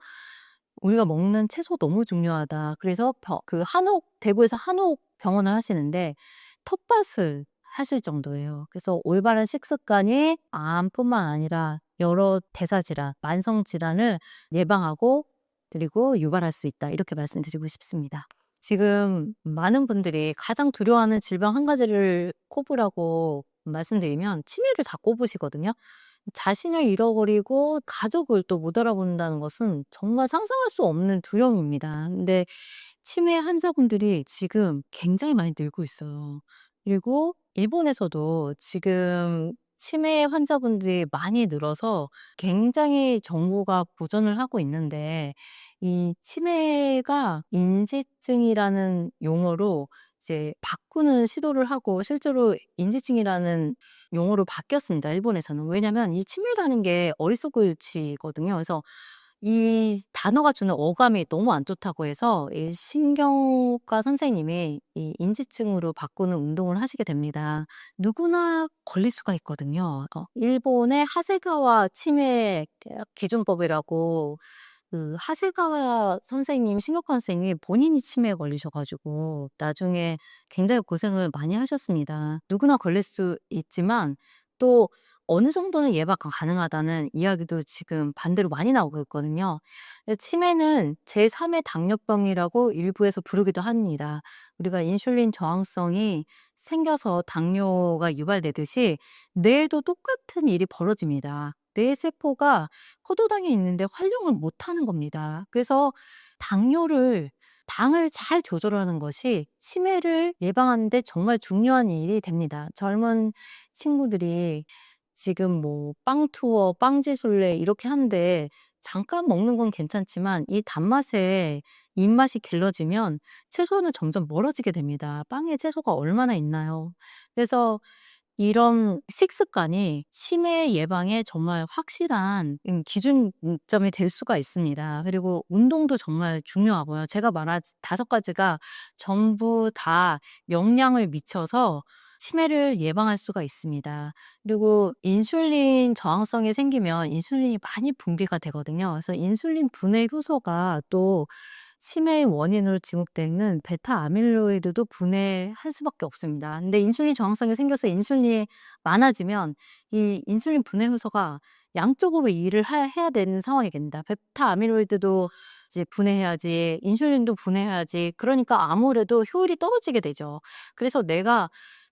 우리가 먹는 채소 너무 중요하다. 그래서 그 한옥 대구에서 한옥 병원을 하시는데 텃밭을 하실 정도예요. 그래서 올바른 식습관이 암뿐만 아니라 여러 대사 질환, 만성 질환을 예방하고 그리고 유발할 수 있다. 이렇게 말씀드리고 싶습니다. 지금 많은 분들이 가장 두려워하는 질병 한 가지를 꼽으라고 말씀드리면 치매를 다 꼽으시거든요. 자신을 잃어버리고 가족을 또 못 알아본다는 것은 정말 상상할 수 없는 두려움입니다. 근데 치매 환자분들이 지금 굉장히 많이 늘고 있어요. 그리고 일본에서도 지금 치매 환자분들이 많이 늘어서 굉장히 정부가 보전을 하고 있는데 이 치매가 인지증이라는 용어로 이제 바꾸는 시도를 하고 실제로 인지증이라는 용어로 바뀌었습니다, 일본에서는. 왜냐면 이 치매라는 게 어리석을치거든요. 그래서 이 단어가 주는 어감이 너무 안 좋다고 해서 이 신경과 선생님이 이 인지증으로 바꾸는 운동을 하시게 됩니다. 누구나 걸릴 수가 있거든요. 일본의 하세가와 치매 기준법이라고 그 하세가와 선생님, 신경과 선생님이 본인이 치매에 걸리셔 가지고 나중에 굉장히 고생을 많이 하셨습니다. 누구나 걸릴 수 있지만 또 어느 정도는 예방 가능하다는 이야기도 지금 반대로 많이 나오고 있거든요. 근데 치매는 제3의 당뇨병이라고 일부에서 부르기도 합니다. 우리가 인슐린 저항성이 생겨서 당뇨가 유발되듯이 뇌에도 똑같은 일이 벌어집니다. 뇌 세포가 포도당이 있는데 활용을 못하는 겁니다. 그래서 당뇨를 당을 잘 조절하는 것이 치매를 예방하는 데 정말 중요한 일이 됩니다. 젊은 친구들이 지금 뭐 빵 투어, 빵지술래 이렇게 하는데 잠깐 먹는 건 괜찮지만 이 단맛에 입맛이 길러지면 채소는 점점 멀어지게 됩니다. 빵에 채소가 얼마나 있나요? 그래서 이런 식습관이 치매 예방에 정말 확실한 기준점이 될 수가 있습니다. 그리고 운동도 정말 중요하고요. 제가 말한 5가지가 전부 다 영향을 미쳐서 치매를 예방할 수가 있습니다. 그리고 인슐린 저항성이 생기면 인슐린이 많이 분비가 되거든요. 그래서 인슐린 분해 효소가 또 치매의 원인으로 지목되는 베타 아밀로이드도 분해할 수밖에 없습니다. 근데 인슐린 저항성이 생겨서 인슐린이 많아지면 이 인슐린 분해 효소가 양쪽으로 일을 해야 되는 상황이 됩니다. 베타 아밀로이드도 이제 분해해야지, 인슐린도 분해해야지. 그러니까 아무래도 효율이 떨어지게 되죠. 그래서 내가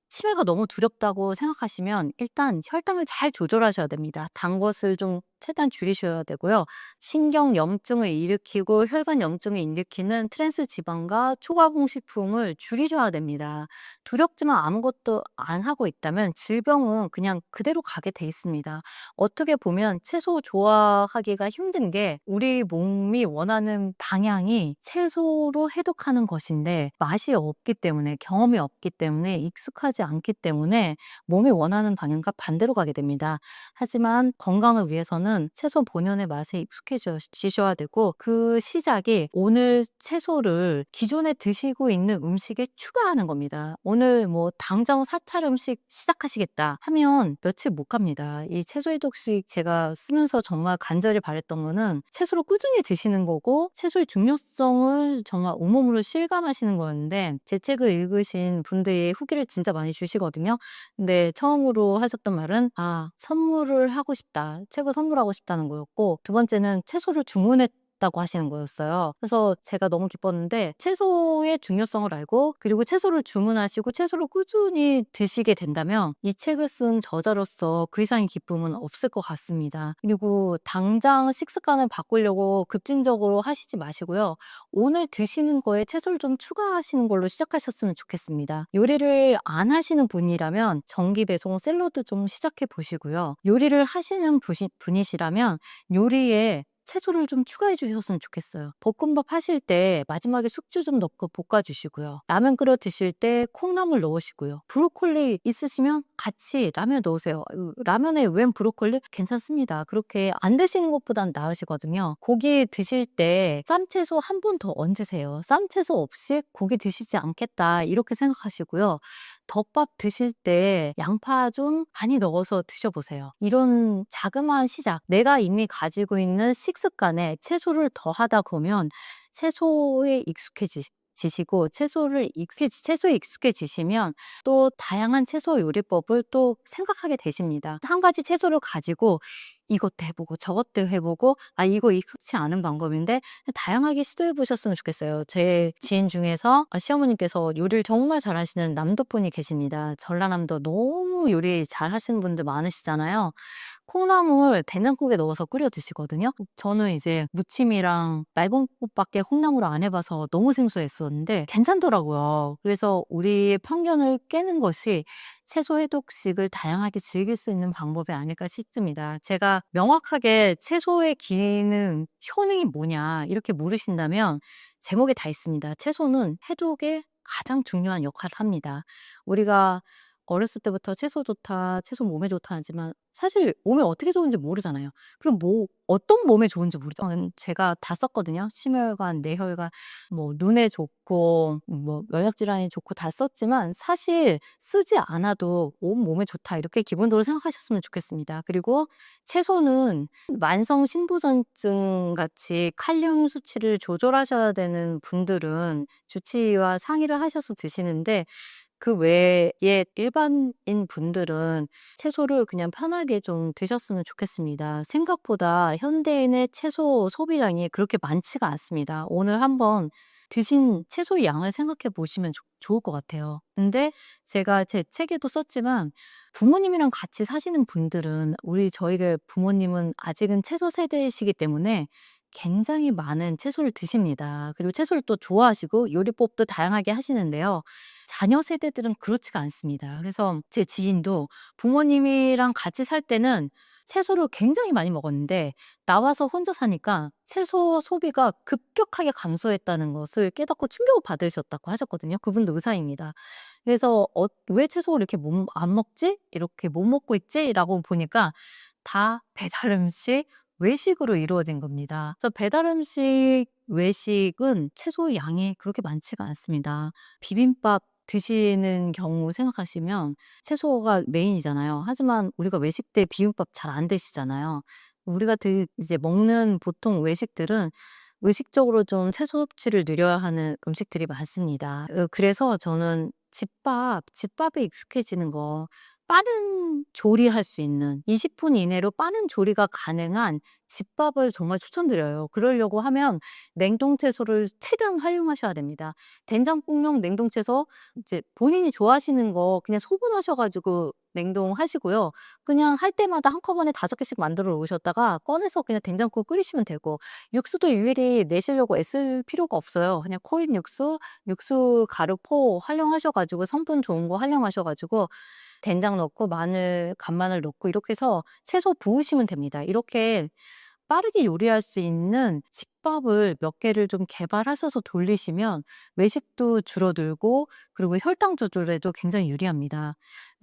치매가 너무 두렵다고 생각하시면 일단 혈당을 잘 조절하셔야 됩니다. 단 것을 좀 최대한 줄이셔야 되고요. 신경염증을 일으키고 혈관염증을 일으키는 트랜스 지방과 초가공식품을 줄이셔야 됩니다. 두렵지만 아무것도 안 하고 있다면 질병은 그냥 그대로 가게 돼 있습니다. 어떻게 보면 채소 좋아하기가 힘든 게 우리 몸이 원하는 방향이 채소로 해독하는 것인데 맛이 없기 때문에 경험이 없기 때문에 익숙하지 않기 때문에 몸이 원하는 방향과 반대로 가게 됩니다. 하지만 건강을 위해서는 채소 본연의 맛에 익숙해지셔야 되고 그 시작이 오늘 채소를 기존에 드시고 있는 음식에 추가하는 겁니다. 오늘 뭐 당장 사찰 음식 시작하시겠다 하면 며칠 못 갑니다. 이 채소 해독식 제가 쓰면서 정말 간절히 바랬던 거는 채소를 꾸준히 드시는 거고 채소의 중요성을 정말 온몸으로 실감하시는 거였는데 제 책을 읽으신 분들이 후기를 진짜 많이 주시거든요. 근데 처음으로 하셨던 말은 선물을 하고 싶다. 책을 선물하고 싶다는 거였고 두 번째는 채소를 주문했다 맛있다고 하시는 거였어요. 그래서 제가 너무 기뻤는데 채소의 중요성을 알고 그리고 채소를 주문하시고 채소를 꾸준히 드시게 된다면 이 책을 쓴 저자로서 그 이상의 기쁨은 없을 것 같습니다. 그리고 당장 식습관을 바꾸려고 급진적으로 하시지 마시고요. 오늘 드시는 거에 채소를 좀 추가하시는 걸로 시작하셨으면 좋겠습니다. 요리를 안 하시는 분이라면 정기 배송 샐러드 좀 시작해 보시고요. 요리를 하시는 분이시라면 요리에 채소를 좀 추가해 주셨으면 좋겠어요. 볶음밥 하실 때 마지막에 숙주 좀 넣고 볶아 주시고요. 라면 끓여 드실 때 콩나물 넣으시고요. 브로콜리 있으시면 같이 라면 넣으세요. 라면에 웬 브로콜리? 괜찮습니다. 그렇게 안 드시는 것보단 나으시거든요. 고기 드실 때 쌈채소 한 번 더 얹으세요. 쌈채소 없이 고기 드시지 않겠다 이렇게 생각하시고요. 덮밥 드실 때 양파 좀 많이 넣어서 드셔보세요. 이런 자그마한 시작, 내가 이미 가지고 있는 식습관에 채소를 더하다 보면 채소에 익숙해지시고 채소에 익숙해지시면 또 다양한 채소 요리법을 또 생각하게 되십니다. 한 가지 채소를 가지고 이것도 해보고 저것도 해보고 이거 익숙치 않은 방법인데 다양하게 시도해 보셨으면 좋겠어요. 제 지인 중에서 시어머님께서 요리를 정말 잘하시는 남도분이 계십니다. 전라남도 너무 요리 잘하시는 분들 많으시잖아요. 콩나물 된장국에 넣어서 끓여 드시거든요. 저는 이제 무침이랑 맑은 국밖에 콩나물을 안 해봐서 너무 생소했었는데 괜찮더라고요. 그래서 우리의 편견을 깨는 것이 채소 해독식을 다양하게 즐길 수 있는 방법이 아닐까 싶습니다. 제가 명확하게 채소의 기능, 효능이 뭐냐 이렇게 물으신다면 제목에 다 있습니다. 채소는 해독에 가장 중요한 역할을 합니다. 우리가 어렸을 때부터 채소 좋다, 채소 몸에 좋다 하지만 사실 몸에 어떻게 좋은지 모르잖아요. 그럼 어떤 몸에 좋은지 모르죠. 제가 다 썼거든요. 심혈관, 뇌혈관, 눈에 좋고, 면역 질환에 좋고 다 썼지만 사실 쓰지 않아도 온 몸에 좋다. 이렇게 기본적으로 생각하셨으면 좋겠습니다. 그리고 채소는 만성 신부전증 같이 칼륨 수치를 조절하셔야 되는 분들은 주치의와 상의를 하셔서 드시는데 그 외에 일반인 분들은 채소를 그냥 편하게 좀 드셨으면 좋겠습니다. 생각보다 현대인의 채소 소비량이 그렇게 많지가 않습니다. 오늘 한번 드신 채소의 양을 생각해 보시면 좋을 것 같아요. 근데 제가 제 책에도 썼지만 부모님이랑 같이 사시는 분들은 저희가 부모님은 아직은 채소 세대이시기 때문에 굉장히 많은 채소를 드십니다. 그리고 채소를 또 좋아하시고 요리법도 다양하게 하시는데요. 자녀 세대들은 그렇지가 않습니다. 그래서 제 지인도 부모님이랑 같이 살 때는 채소를 굉장히 많이 먹었는데 나와서 혼자 사니까 채소 소비가 급격하게 감소했다는 것을 깨닫고 충격을 받으셨다고 하셨거든요. 그분도 의사입니다. 그래서 왜 채소를 이렇게 안 먹지? 이렇게 못 먹고 있지? 라고 보니까 다 배달 음식, 외식으로 이루어진 겁니다. 그래서 배달 음식, 외식은 채소 양이 그렇게 많지가 않습니다. 비빔밥 드시는 경우 생각하시면 채소가 메인이잖아요. 하지만 우리가 외식 때 비빔밥 잘 안 드시잖아요. 우리가 이제 먹는 보통 외식들은 의식적으로 좀 채소 섭취를 늘려야 하는 음식들이 많습니다. 그래서 저는 집밥에 익숙해지는 거, 빠른 조리할 수 있는 20분 이내로 빠른 조리가 가능한 집밥을 정말 추천드려요. 그러려고 하면 냉동 채소를 최대한 활용하셔야 됩니다. 된장국용 냉동 채소 이제 본인이 좋아하시는 거 그냥 소분하셔 가지고 냉동하시고요. 그냥 할 때마다 한꺼번에 5개씩 만들어 놓으셨다가 꺼내서 그냥 된장국 끓이시면 되고 육수도 일일이 내시려고 애쓸 필요가 없어요. 그냥 코인 육수 가루 포 활용하셔 가지고 성분 좋은 거 활용하셔 가지고 된장 넣고 간마늘 넣고 이렇게 해서 채소 부으시면 됩니다. 이렇게 빠르게 요리할 수 있는 집밥을 몇 개를 좀 개발하셔서 돌리시면 외식도 줄어들고 그리고 혈당 조절에도 굉장히 유리합니다.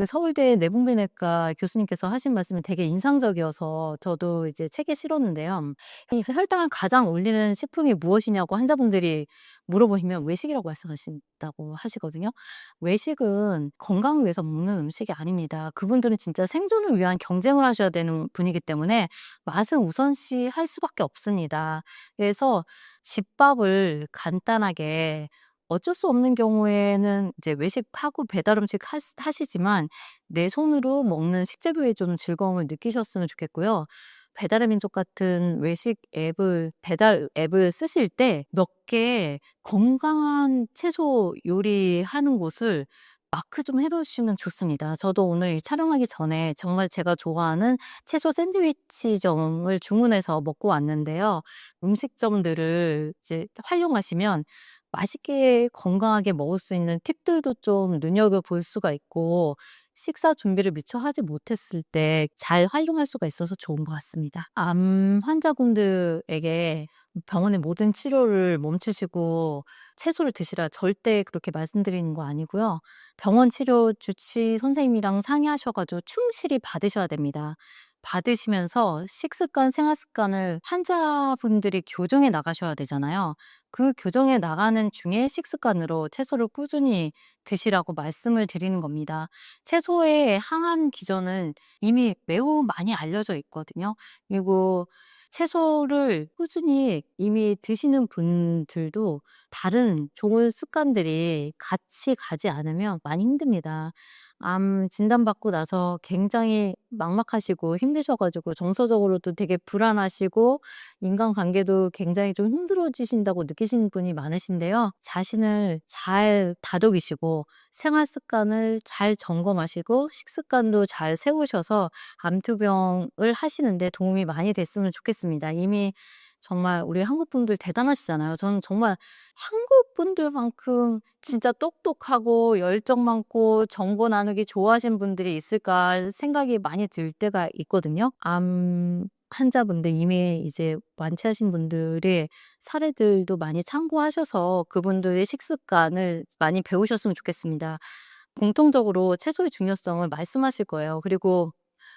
서울대 내분비내과 교수님께서 하신 말씀이 되게 인상적이어서 저도 이제 책에 실었는데요. 이 혈당을 가장 올리는 식품이 무엇이냐고 환자분들이 물어보시면 외식이라고 말씀하신다고 하시거든요. 외식은 건강을 위해서 먹는 음식이 아닙니다. 그분들은 진짜 생존을 위한 경쟁을 하셔야 되는 분이기 때문에 맛은 우선시할 수밖에 없습니다. 그래서 집밥을 간단하게 어쩔 수 없는 경우에는 이제 외식하고 배달 음식 하시지만 내 손으로 먹는 식재료에 좀 즐거움을 느끼셨으면 좋겠고요. 배달의 민족 같은 외식 앱을 배달 앱을 쓰실 때 몇 개 건강한 채소 요리하는 곳을 마크 좀 해 놓으시면 좋습니다. 저도 오늘 촬영하기 전에 정말 제가 좋아하는 채소 샌드위치점을 주문해서 먹고 왔는데요. 음식점들을 이제 활용하시면 맛있게 건강하게 먹을 수 있는 팁들도 좀 눈여겨볼 수가 있고 식사 준비를 미처 하지 못했을 때 잘 활용할 수가 있어서 좋은 것 같습니다. 암 환자분들에게 병원의 모든 치료를 멈추시고 채소를 드시라 절대 그렇게 말씀드리는 거 아니고요. 병원 치료 주치 선생님이랑 상의하셔 가지고 충실히 받으셔야 됩니다. 받으시면서 식습관, 생활 습관을 환자분들이 교정해 나가셔야 되잖아요. 그 교정해 나가는 중에 식습관으로 채소를 꾸준히 드시라고 말씀을 드리는 겁니다. 채소의 항암 기전은 이미 매우 많이 알려져 있거든요. 그리고 채소를 꾸준히 이미 드시는 분들도 다른 좋은 습관들이 같이 가지 않으면 많이 힘듭니다. 암 진단받고 나서 굉장히 막막하시고 힘드셔 가지고 정서적으로도 되게 불안하시고 인간관계도 굉장히 좀 힘들어지신다고 느끼시는 분이 많으신데요. 자신을 잘 다독이시고 생활 습관을 잘 점검하시고 식습관도 잘 세우셔서 암투병을 하시는데 도움이 많이 됐으면 좋겠습니다. 이미 정말 우리 한국 분들 대단하시잖아요. 저는 정말 한국 분들만큼 진짜 똑똑하고 열정 많고 정보 나누기 좋아하시는 분들이 있을까 생각이 많이 들 때가 있거든요. 암 환자분들 이미 이제 완치하신 분들의 사례들도 많이 참고하셔서 그분들의 식습관을 많이 배우셨으면 좋겠습니다. 공통적으로 채소의 중요성을 말씀하실 거예요. 그리고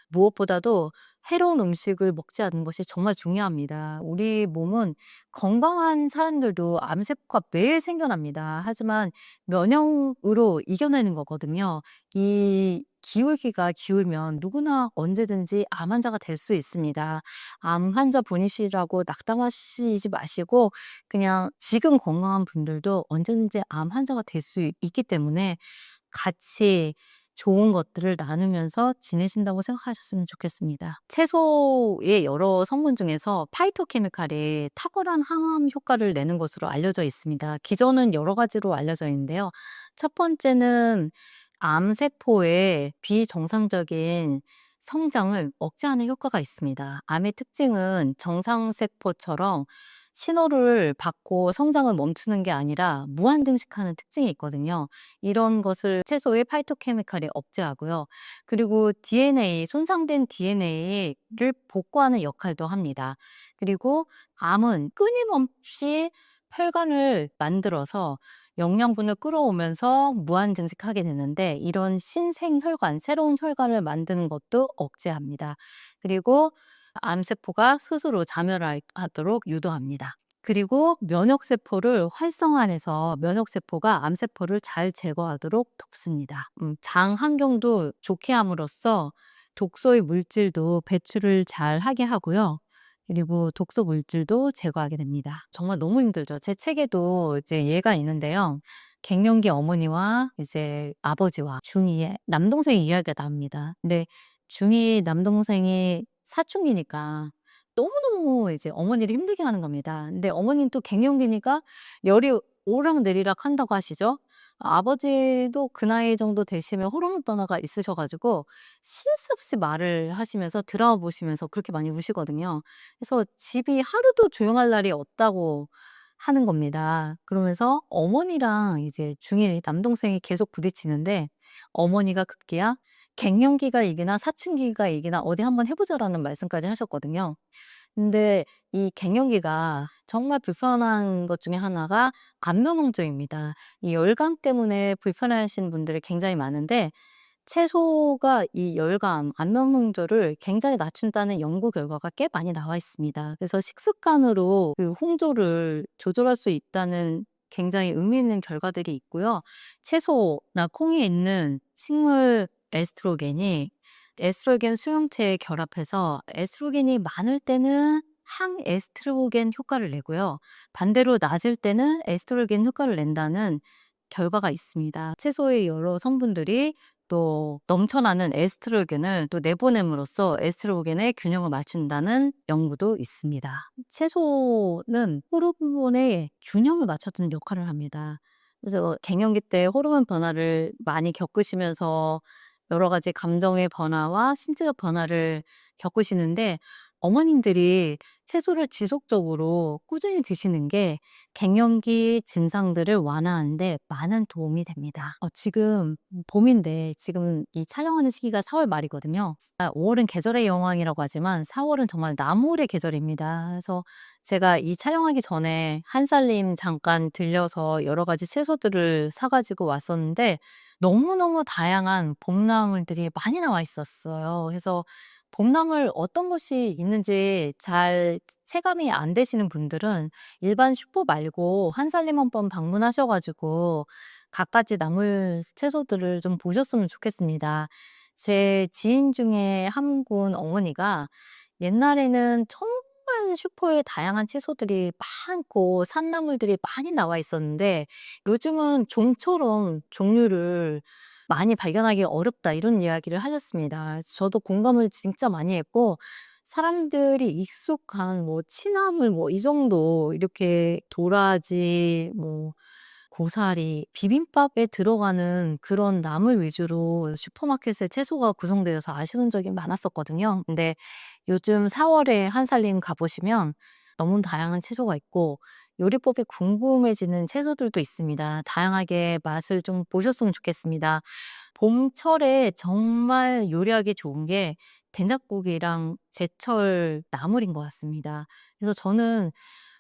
무엇보다도 해로운 음식을 먹지 않는 것이 정말 중요합니다. 우리 몸은 건강한 사람들도 암세포가 매일 생겨납니다. 하지만 면역으로 이겨내는 거거든요. 이 기울기가 기울면 누구나 언제든지 암 환자가 될 수 있습니다. 암 환자 분이시라고 낙담하시지 마시고 그냥 지금 건강한 분들도 언제든지 암 환자가 될 수 있기 때문에 같이 좋은 것들을 나누면서 지내신다고 생각하셨으면 좋겠습니다. 채소의 여러 성분 중에서 파이토케미칼이 탁월한 항암 효과를 내는 것으로 알려져 있습니다. 기전은 여러 가지로 알려져 있는데요. 첫 번째는 암세포의 비정상적인 성장을 억제하는 효과가 있습니다. 암의 특징은 정상세포처럼 신호를 받고 성장을 멈추는 게 아니라 무한등식하는 특징이 있거든요. 이런 것을 채소의 파이토케미칼이 억제하고요. 그리고 DNA, 손상된 DNA를 복구하는 역할도 합니다. 그리고 암은 끊임없이 혈관을 만들어서 영양분을 끌어오면서 무한증식하게 되는데 이런 신생혈관, 새로운 혈관을 만드는 것도 억제합니다. 그리고 암세포가 스스로 자멸하도록 유도합니다. 그리고 면역세포를 활성화해서 면역세포가 암세포를 잘 제거하도록 돕습니다. 장 환경도 좋게 함으로써 독소의 물질도 배출을 잘 하게 하고요. 그리고 독소 물질도 제거하게 됩니다. 정말 너무 힘들죠. 제 책에도 이제 예가 있는데요. 갱년기 어머니와 이제 아버지와 중2의 남동생 이야기가 나옵니다. 근데 중2 남동생이 사춘기니까 너무너무 이제 어머니를 힘들게 하는 겁니다. 근데 어머니는 또 갱년기니까 열이 오락내리락 한다고 하시죠. 아버지도 그 나이 정도 되시면 호르몬 변화가 있으셔 가지고 쉴 새 없이 말을 하시면서 드라마 보시면서 그렇게 많이 우시거든요. 그래서 집이 하루도 조용할 날이 없다고 하는 겁니다. 그러면서 어머니랑 이제 중2 남동생이 계속 부딪히는데 어머니가 급기야 "갱년기가 이기나 사춘기가 이기나 어디 한번 해 보자."라는 말씀까지 하셨거든요. 근데 이 갱년기가 정말 불편한 것 중에 하나가 안면홍조입니다. 이 열감 때문에 불편해하시는 분들이 굉장히 많은데 채소가 이 열감, 안면홍조를 굉장히 낮춘다는 연구 결과가 꽤 많이 나와 있습니다. 그래서 식습관으로 그 홍조를 조절할 수 있다는 굉장히 의미 있는 결과들이 있고요. 채소나 콩에 있는 식물 에스트로겐이 에스트로겐 수용체에 결합해서 에스트로겐이 많을 때는 항에스트로겐 효과를 내고요. 반대로 낮을 때는 에스트로겐 효과를 낸다는 결과가 있습니다. 채소의 여러 성분들이 또 넘쳐나는 에스트로겐을 또 내보냄으로써 에스트로겐의 균형을 맞춘다는 연구도 있습니다. 채소는 호르몬의 균형을 맞춰주는 역할을 합니다. 그래서 갱년기 때 호르몬 변화를 많이 겪으시면서 여러 가지 감정의 변화와 신체적 변화를 겪으시는데, 어머님들이 채소를 지속적으로 꾸준히 드시는 게 갱년기 증상들을 완화하는 데 많은 도움이 됩니다. 지금 봄인데 지금 이 촬영하는 시기가 4월 말이거든요. 5월은 계절의 여왕이라고 하지만 4월은 정말 나물의 계절입니다. 그래서 제가 이 촬영하기 전에 한살림 잠깐 들려서 여러 가지 채소들을 사 가지고 왔었는데, 너무너무 다양한 봄나물들이 많이 나와 있었어요. 그래서 봄나물 어떤 것이 있는지 잘 체감이 안 되시는 분들은 일반 슈퍼 말고 한살림 한번 방문하셔 가지고 갖가지 나물 채소들을 좀 보셨으면 좋겠습니다. 제 지인 중에 한 분 어머니가 옛날에는 정말 슈퍼에 다양한 채소들이 많고 산나물들이 많이 나와 있었는데, 요즘은 좀처럼 종류를 많이 발견하기 어렵다, 이런 이야기를 하셨습니다. 저도 공감을 진짜 많이 했고, 사람들이 익숙한 뭐 취나물 뭐 이 정도, 이렇게 도라지 뭐 고사리, 비빔밥에 들어가는 그런 나물 위주로 슈퍼마켓에 채소가 구성되어서 아쉬운 적이 많았었거든요. 근데 요즘 4 월에 한살림 가 보시면 너무 다양한 채소가 있고 요리법이 궁금해지는 채소들도 있습니다. 다양하게 맛을 좀 보셨으면 좋겠습니다. 봄철에 정말 요리하기 좋은 게 된장국이랑 제철 나물인 것 같습니다. 그래서 저는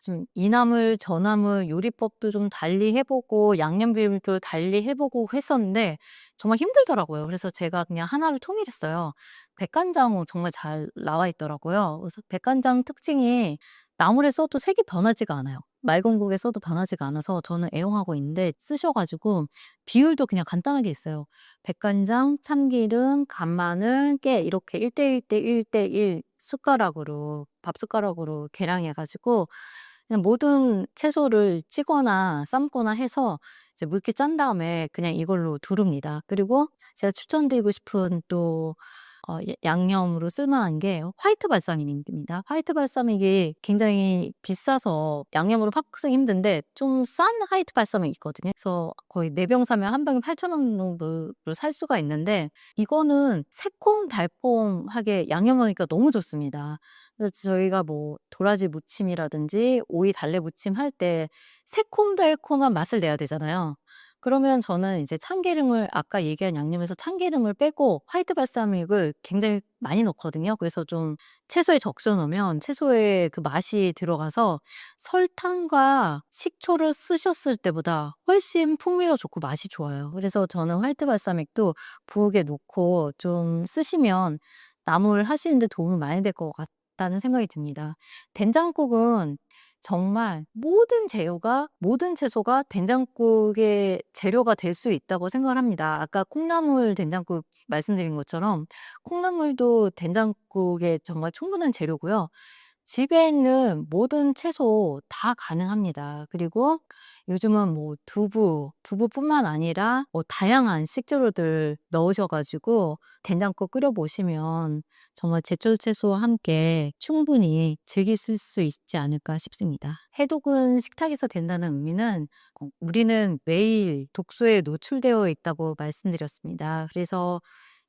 좀 이 나물 저 나물 요리법도 좀 달리 해 보고 양념 비율도 달리 해 보고 했었는데 정말 힘들더라고요. 그래서 제가 그냥 하나를 통일했어요. 백간장은 정말 잘 나와 있더라고요. 그래서 백간장 특징이 나물에 써도 색이 변하지가 않아요. 맑은 국에 써도 변하지가 않아서 저는 애용하고 있는데, 쓰셔 가지고 비율도 그냥 간단하게 있어요. 백간장, 참기름, 간마늘, 깨, 이렇게 1 대 1 대 1 대 1 숟가락으로, 밥 숟가락으로 계량해 가지고 그냥 모든 채소를 찌거나 삶거나 해서 이제 묽게 짠 다음에 그냥 이걸로 두릅니다. 그리고 제가 추천드리고 싶은 또 양념으로 쓸 만한 게 화이트 발사믹입니다. 화이트 발사믹이 굉장히 비싸서 양념으로 팍 쓰기 힘든데, 좀 싼 화이트 발사믹이 있거든요. 그래서 거의 4병 사면 한 병에 8,000원 정도로 살 수가 있는데, 이거는 새콤달콤하게 양념하니까 너무 좋습니다. 그래서 저희가 뭐 도라지 무침이라든지 오이 달래 무침 할 때 새콤달콤한 맛을 내야 되잖아요. 그러면 저는 이제 참기름을, 아까 얘기한 양념에서 참기름을 빼고 화이트 발사믹을 굉장히 많이 넣거든요. 그래서 좀 채소에 적셔 놓으면 채소에 그 맛이 들어가서 설탕과 식초를 쓰셨을 때보다 훨씬 풍미가 좋고 맛이 좋아요. 그래서 저는 화이트 발사믹도 부엌에 놓고 좀 쓰시면 나물 하시는 데 도움이 많이 될 것 같다는 생각이 듭니다. 된장국은 정말 모든 채소가 된장국의 재료가 될 수 있다고 생각을 합니다. 아까 콩나물 된장국 말씀드린 것처럼 콩나물도 된장국에 정말 충분한 재료고요. 집에 있는 모든 채소 다 가능합니다. 그리고 요즘은 뭐 두부뿐만 아니라 뭐 다양한 식재료들 넣으셔 가지고 된장국 끓여 보시면 정말 제철 채소와 함께 충분히 즐기실 수 있지 않을까 싶습니다. 해독은 식탁에서 된다는 의미는 우리는 매일 독소에 노출되어 있다고 말씀드렸습니다. 그래서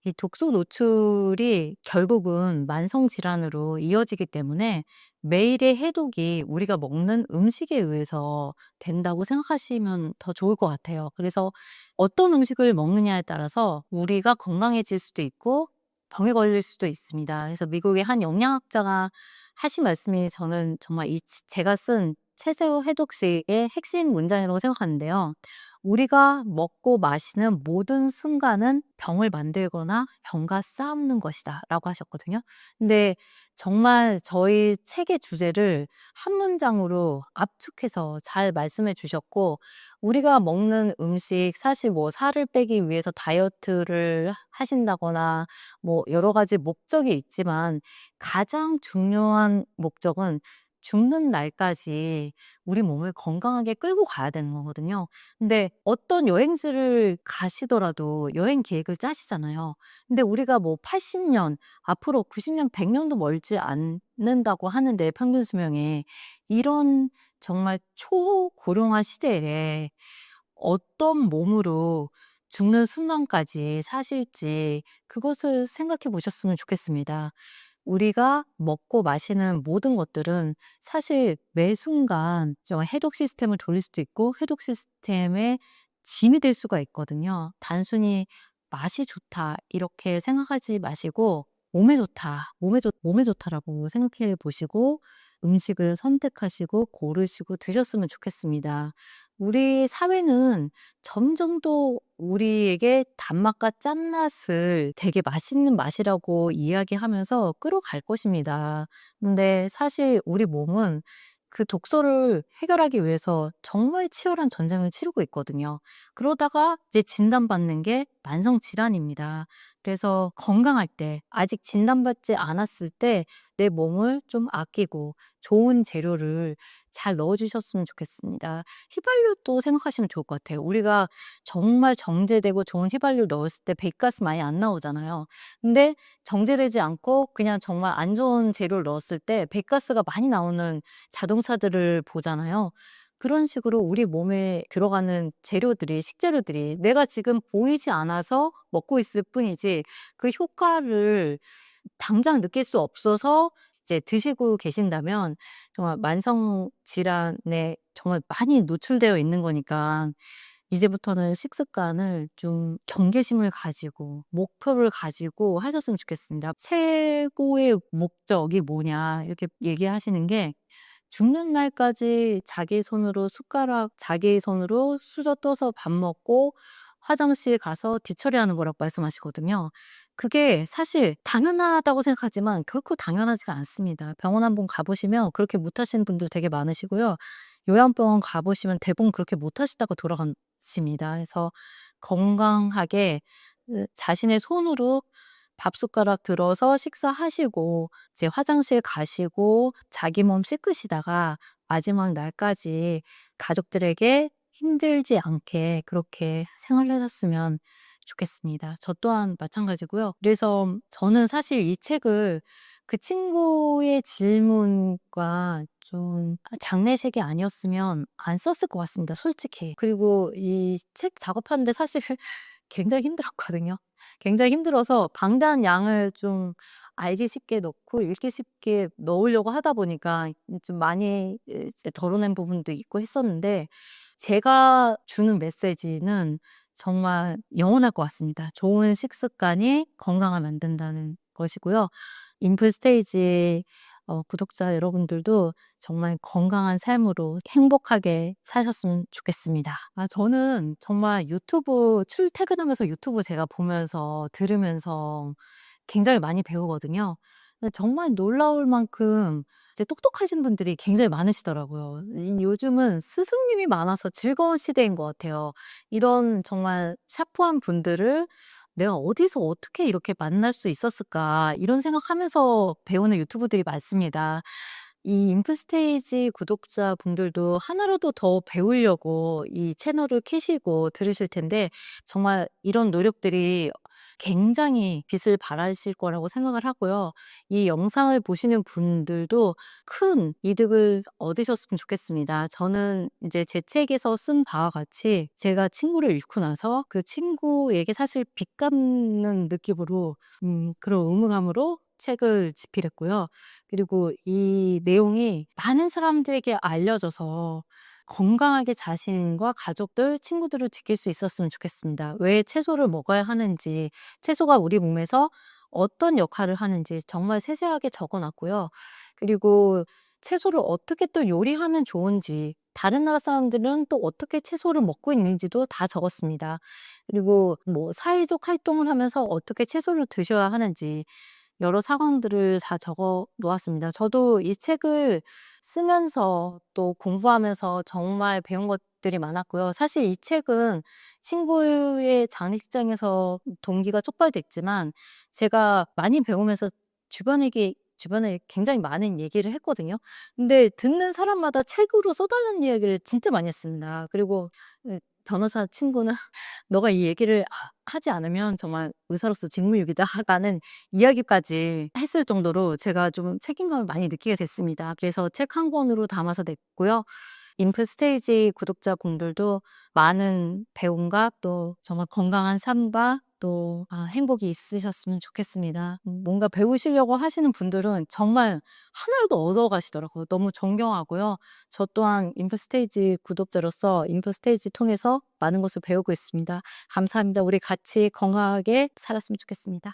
이 독소 노출이 결국은 만성 질환으로 이어지기 때문에 매일의 해독이 우리가 먹는 음식에 의해서 된다고 생각하시면 더 좋을 것 같아요. 그래서 어떤 음식을 먹느냐에 따라서 우리가 건강해질 수도 있고 병에 걸릴 수도 있습니다. 그래서 미국의 한 영양학자가 하신 말씀이 저는 정말 제가 쓴 채소 해독식의 핵심 문장이라고 생각하는데요. 우리가 먹고 마시는 모든 순간은 병을 만들거나 병과 싸우는 것이다, 라고 하셨거든요. 근데 정말 저희 책의 주제를 한 문장으로 압축해서 잘 말씀해 주셨고, 우리가 먹는 음식, 사실 뭐 살을 빼기 위해서 다이어트를 하신다거나 뭐 여러 가지 목적이 있지만 가장 중요한 목적은 죽는 날까지 우리 몸을 건강하게 끌고 가야 되는 거거든요. 근데 어떤 여행지를 가시더라도 여행 계획을 짜시잖아요. 근데 우리가 뭐 80년, 앞으로 90년, 100년도 멀지 않는다고 하는데 평균 수명이 이런 정말 초고령화 시대에 어떤 몸으로 죽는 순간까지 사실지 그것을 생각해 보셨으면 좋겠습니다. 우리가 먹고 마시는 모든 것들은 사실 매 순간 정말 해독 시스템을 돌릴 수도 있고 해독 시스템의 짐이 될 수가 있거든요. 단순히 '맛이 좋다.' 이렇게 생각하지 마시고 '몸에 좋다. 몸에 좋다.'라고 생각해 보시고 음식을 선택하시고 고르시고 드셨으면 좋겠습니다. 우리 사회는 점점 더 우리에게 단맛과 짠맛을 되게 맛있는 맛이라고 이야기하면서 끌어갈 것입니다. 근데 사실 우리 몸은 그 독소를 해결하기 위해서 정말 치열한 전쟁을 치르고 있거든요. 그러다가 이제 진단받는 게 만성 질환입니다. 그래서 건강할 때, 아직 진단받지 않았을 때 내 몸을 좀 아끼고 좋은 재료를 잘 넣어 주셨으면 좋겠습니다. 휘발유도 생각하시면 좋을 것 같아요. 우리가 정말 정제되고 좋은 휘발유를 넣었을 때 배가스 많이 안 나오잖아요. 근데 정제되지 않고 그냥 정말 안 좋은 재료를 넣었을 때 배가스가 많이 나오는 자동차들을 보잖아요. 그런 식으로 우리 몸에 들어가는 재료들이, 식재료들이 내가 지금 보이지 않아서 먹고 있을 뿐이지 그 효과를 당장 느낄 수 없어서 이제 드시고 계신다면 정말 만성 질환에 정말 많이 노출되어 있는 거니까 이제부터는 식습관을 좀 경계심을 가지고 목표를 가지고 하셨으면 좋겠습니다. "최고의 목적이 뭐냐?" 이렇게 얘기하시는 게 죽는 날까지 자기 손으로 숟가락 자기 손으로 수저 떠서 밥 먹고 화장실 가서 뒤처리하는 거라고 말씀하시거든요. 그게 사실 당연하다고 생각하지만 결코 당연하지가 않습니다. 병원 한번 가 보시면 그렇게 못 하시는 분들 되게 많으시고요. 요양병원 가 보시면 대부분 그렇게 못 하시다가 돌아가십니다. 그래서 건강하게 자신의 손으로 밥숟가락 들어서 식사하시고 이제 화장실 가시고 자기 몸 씻으시다가 마지막 날까지 가족들에게 힘들지 않게 그렇게 생활하셨으면 좋겠습니다. 저 또한 마찬가지고요. 그래서 저는 사실 이 책을 그 친구의 질문과 좀 장례식이 아니었으면 안 썼을 것 같습니다, 솔직히. 그리고 이 책 작업하는데 사실 굉장히 힘들었거든요. 굉장히 힘들어서 방대한 양을 좀 알기 쉽게 넣고 읽기 쉽게 넣으려고 하다 보니까 좀 많이 이제 덜어낸 부분도 있고 했었는데 제가 주는 메시지는 정말 영원할 것 같습니다. 좋은 식습관이 건강을 만든다는 것이고요. 인풀스테이지 구독자 여러분들도 정말 건강한 삶으로 행복하게 사셨으면 좋겠습니다. 저는 정말 유튜브 출퇴근하면서 유튜브 제가 보면서 들으면서 굉장히 많이 배우거든요. 근데 정말 놀라울 만큼 이제 똑똑하신 분들이 굉장히 많으시더라고요. 요즘은 스승님이 많아서 즐거운 시대인 것 같아요. 이런 정말 샤프한 분들을 '내가 어디서 어떻게 이렇게 만날 수 있었을까?' 이런 생각하면서 배우는 유튜브들이 많습니다. 이 인프스테이지 구독자분들도 하나라도 더 배우려고 이 채널을 켜시고 들으실 텐데 정말 이런 노력들이 굉장히 빛을 발하실 거라고 생각을 하고요. 이 영상을 보시는 분들도 큰 이득을 얻으셨으면 좋겠습니다. 저는 이제 제 책에서 쓴 바와 같이 제가 친구를 잃고 나서 그 친구에게 사실 빚 갚는 느낌으로 그런 의무감으로 책을 집필했고요. 그리고 이 내용이 많은 사람들에게 알려져서 건강하게 자신과 가족들, 친구들을 지킬 수 있었으면 좋겠습니다. 왜 채소를 먹어야 하는지, 채소가 우리 몸에서 어떤 역할을 하는지 정말 세세하게 적어 놨고요. 그리고 채소를 어떻게 또 요리하면 좋은지, 다른 나라 사람들은 또 어떻게 채소를 먹고 있는지도 다 적었습니다. 그리고 뭐 사회적 활동을 하면서 어떻게 채소를 드셔야 하는지 여러 상황들을 다 적어 놓았습니다. 저도 이 책을 쓰면서 또 공부하면서 정말 배운 것들이 많았고요. 사실 이 책은 친구의 장례식장에서 동기가 촉발됐지만 제가 많이 배우면서 주변에게 주변에 굉장히 많은 얘기를 했거든요. 근데 듣는 사람마다 책으로 써 달라는 이야기를 진짜 많이 했습니다. 그리고 변호사 친구는 "너가 이 얘기를 하지 않으면 정말 의사로서 직무유기다."라는 이야기까지 했을 정도로 제가 좀 책임감을 많이 느끼게 됐습니다. 그래서 책 한 권으로 담아서 냈고요. 인프스테이지 구독자분들도 많은 배움과 또 정말 건강한 삶과 또 행복이 있으셨으면 좋겠습니다. 뭔가 배우시려고 하시는 분들은 정말 하나라도 얻어 가시더라고요. 너무 존경하고요. 저 또한 인프스테이지 구독자로서 인프스테이지 통해서 많은 것을 배우고 있습니다. 감사합니다. 우리 같이 건강하게 살았으면 좋겠습니다.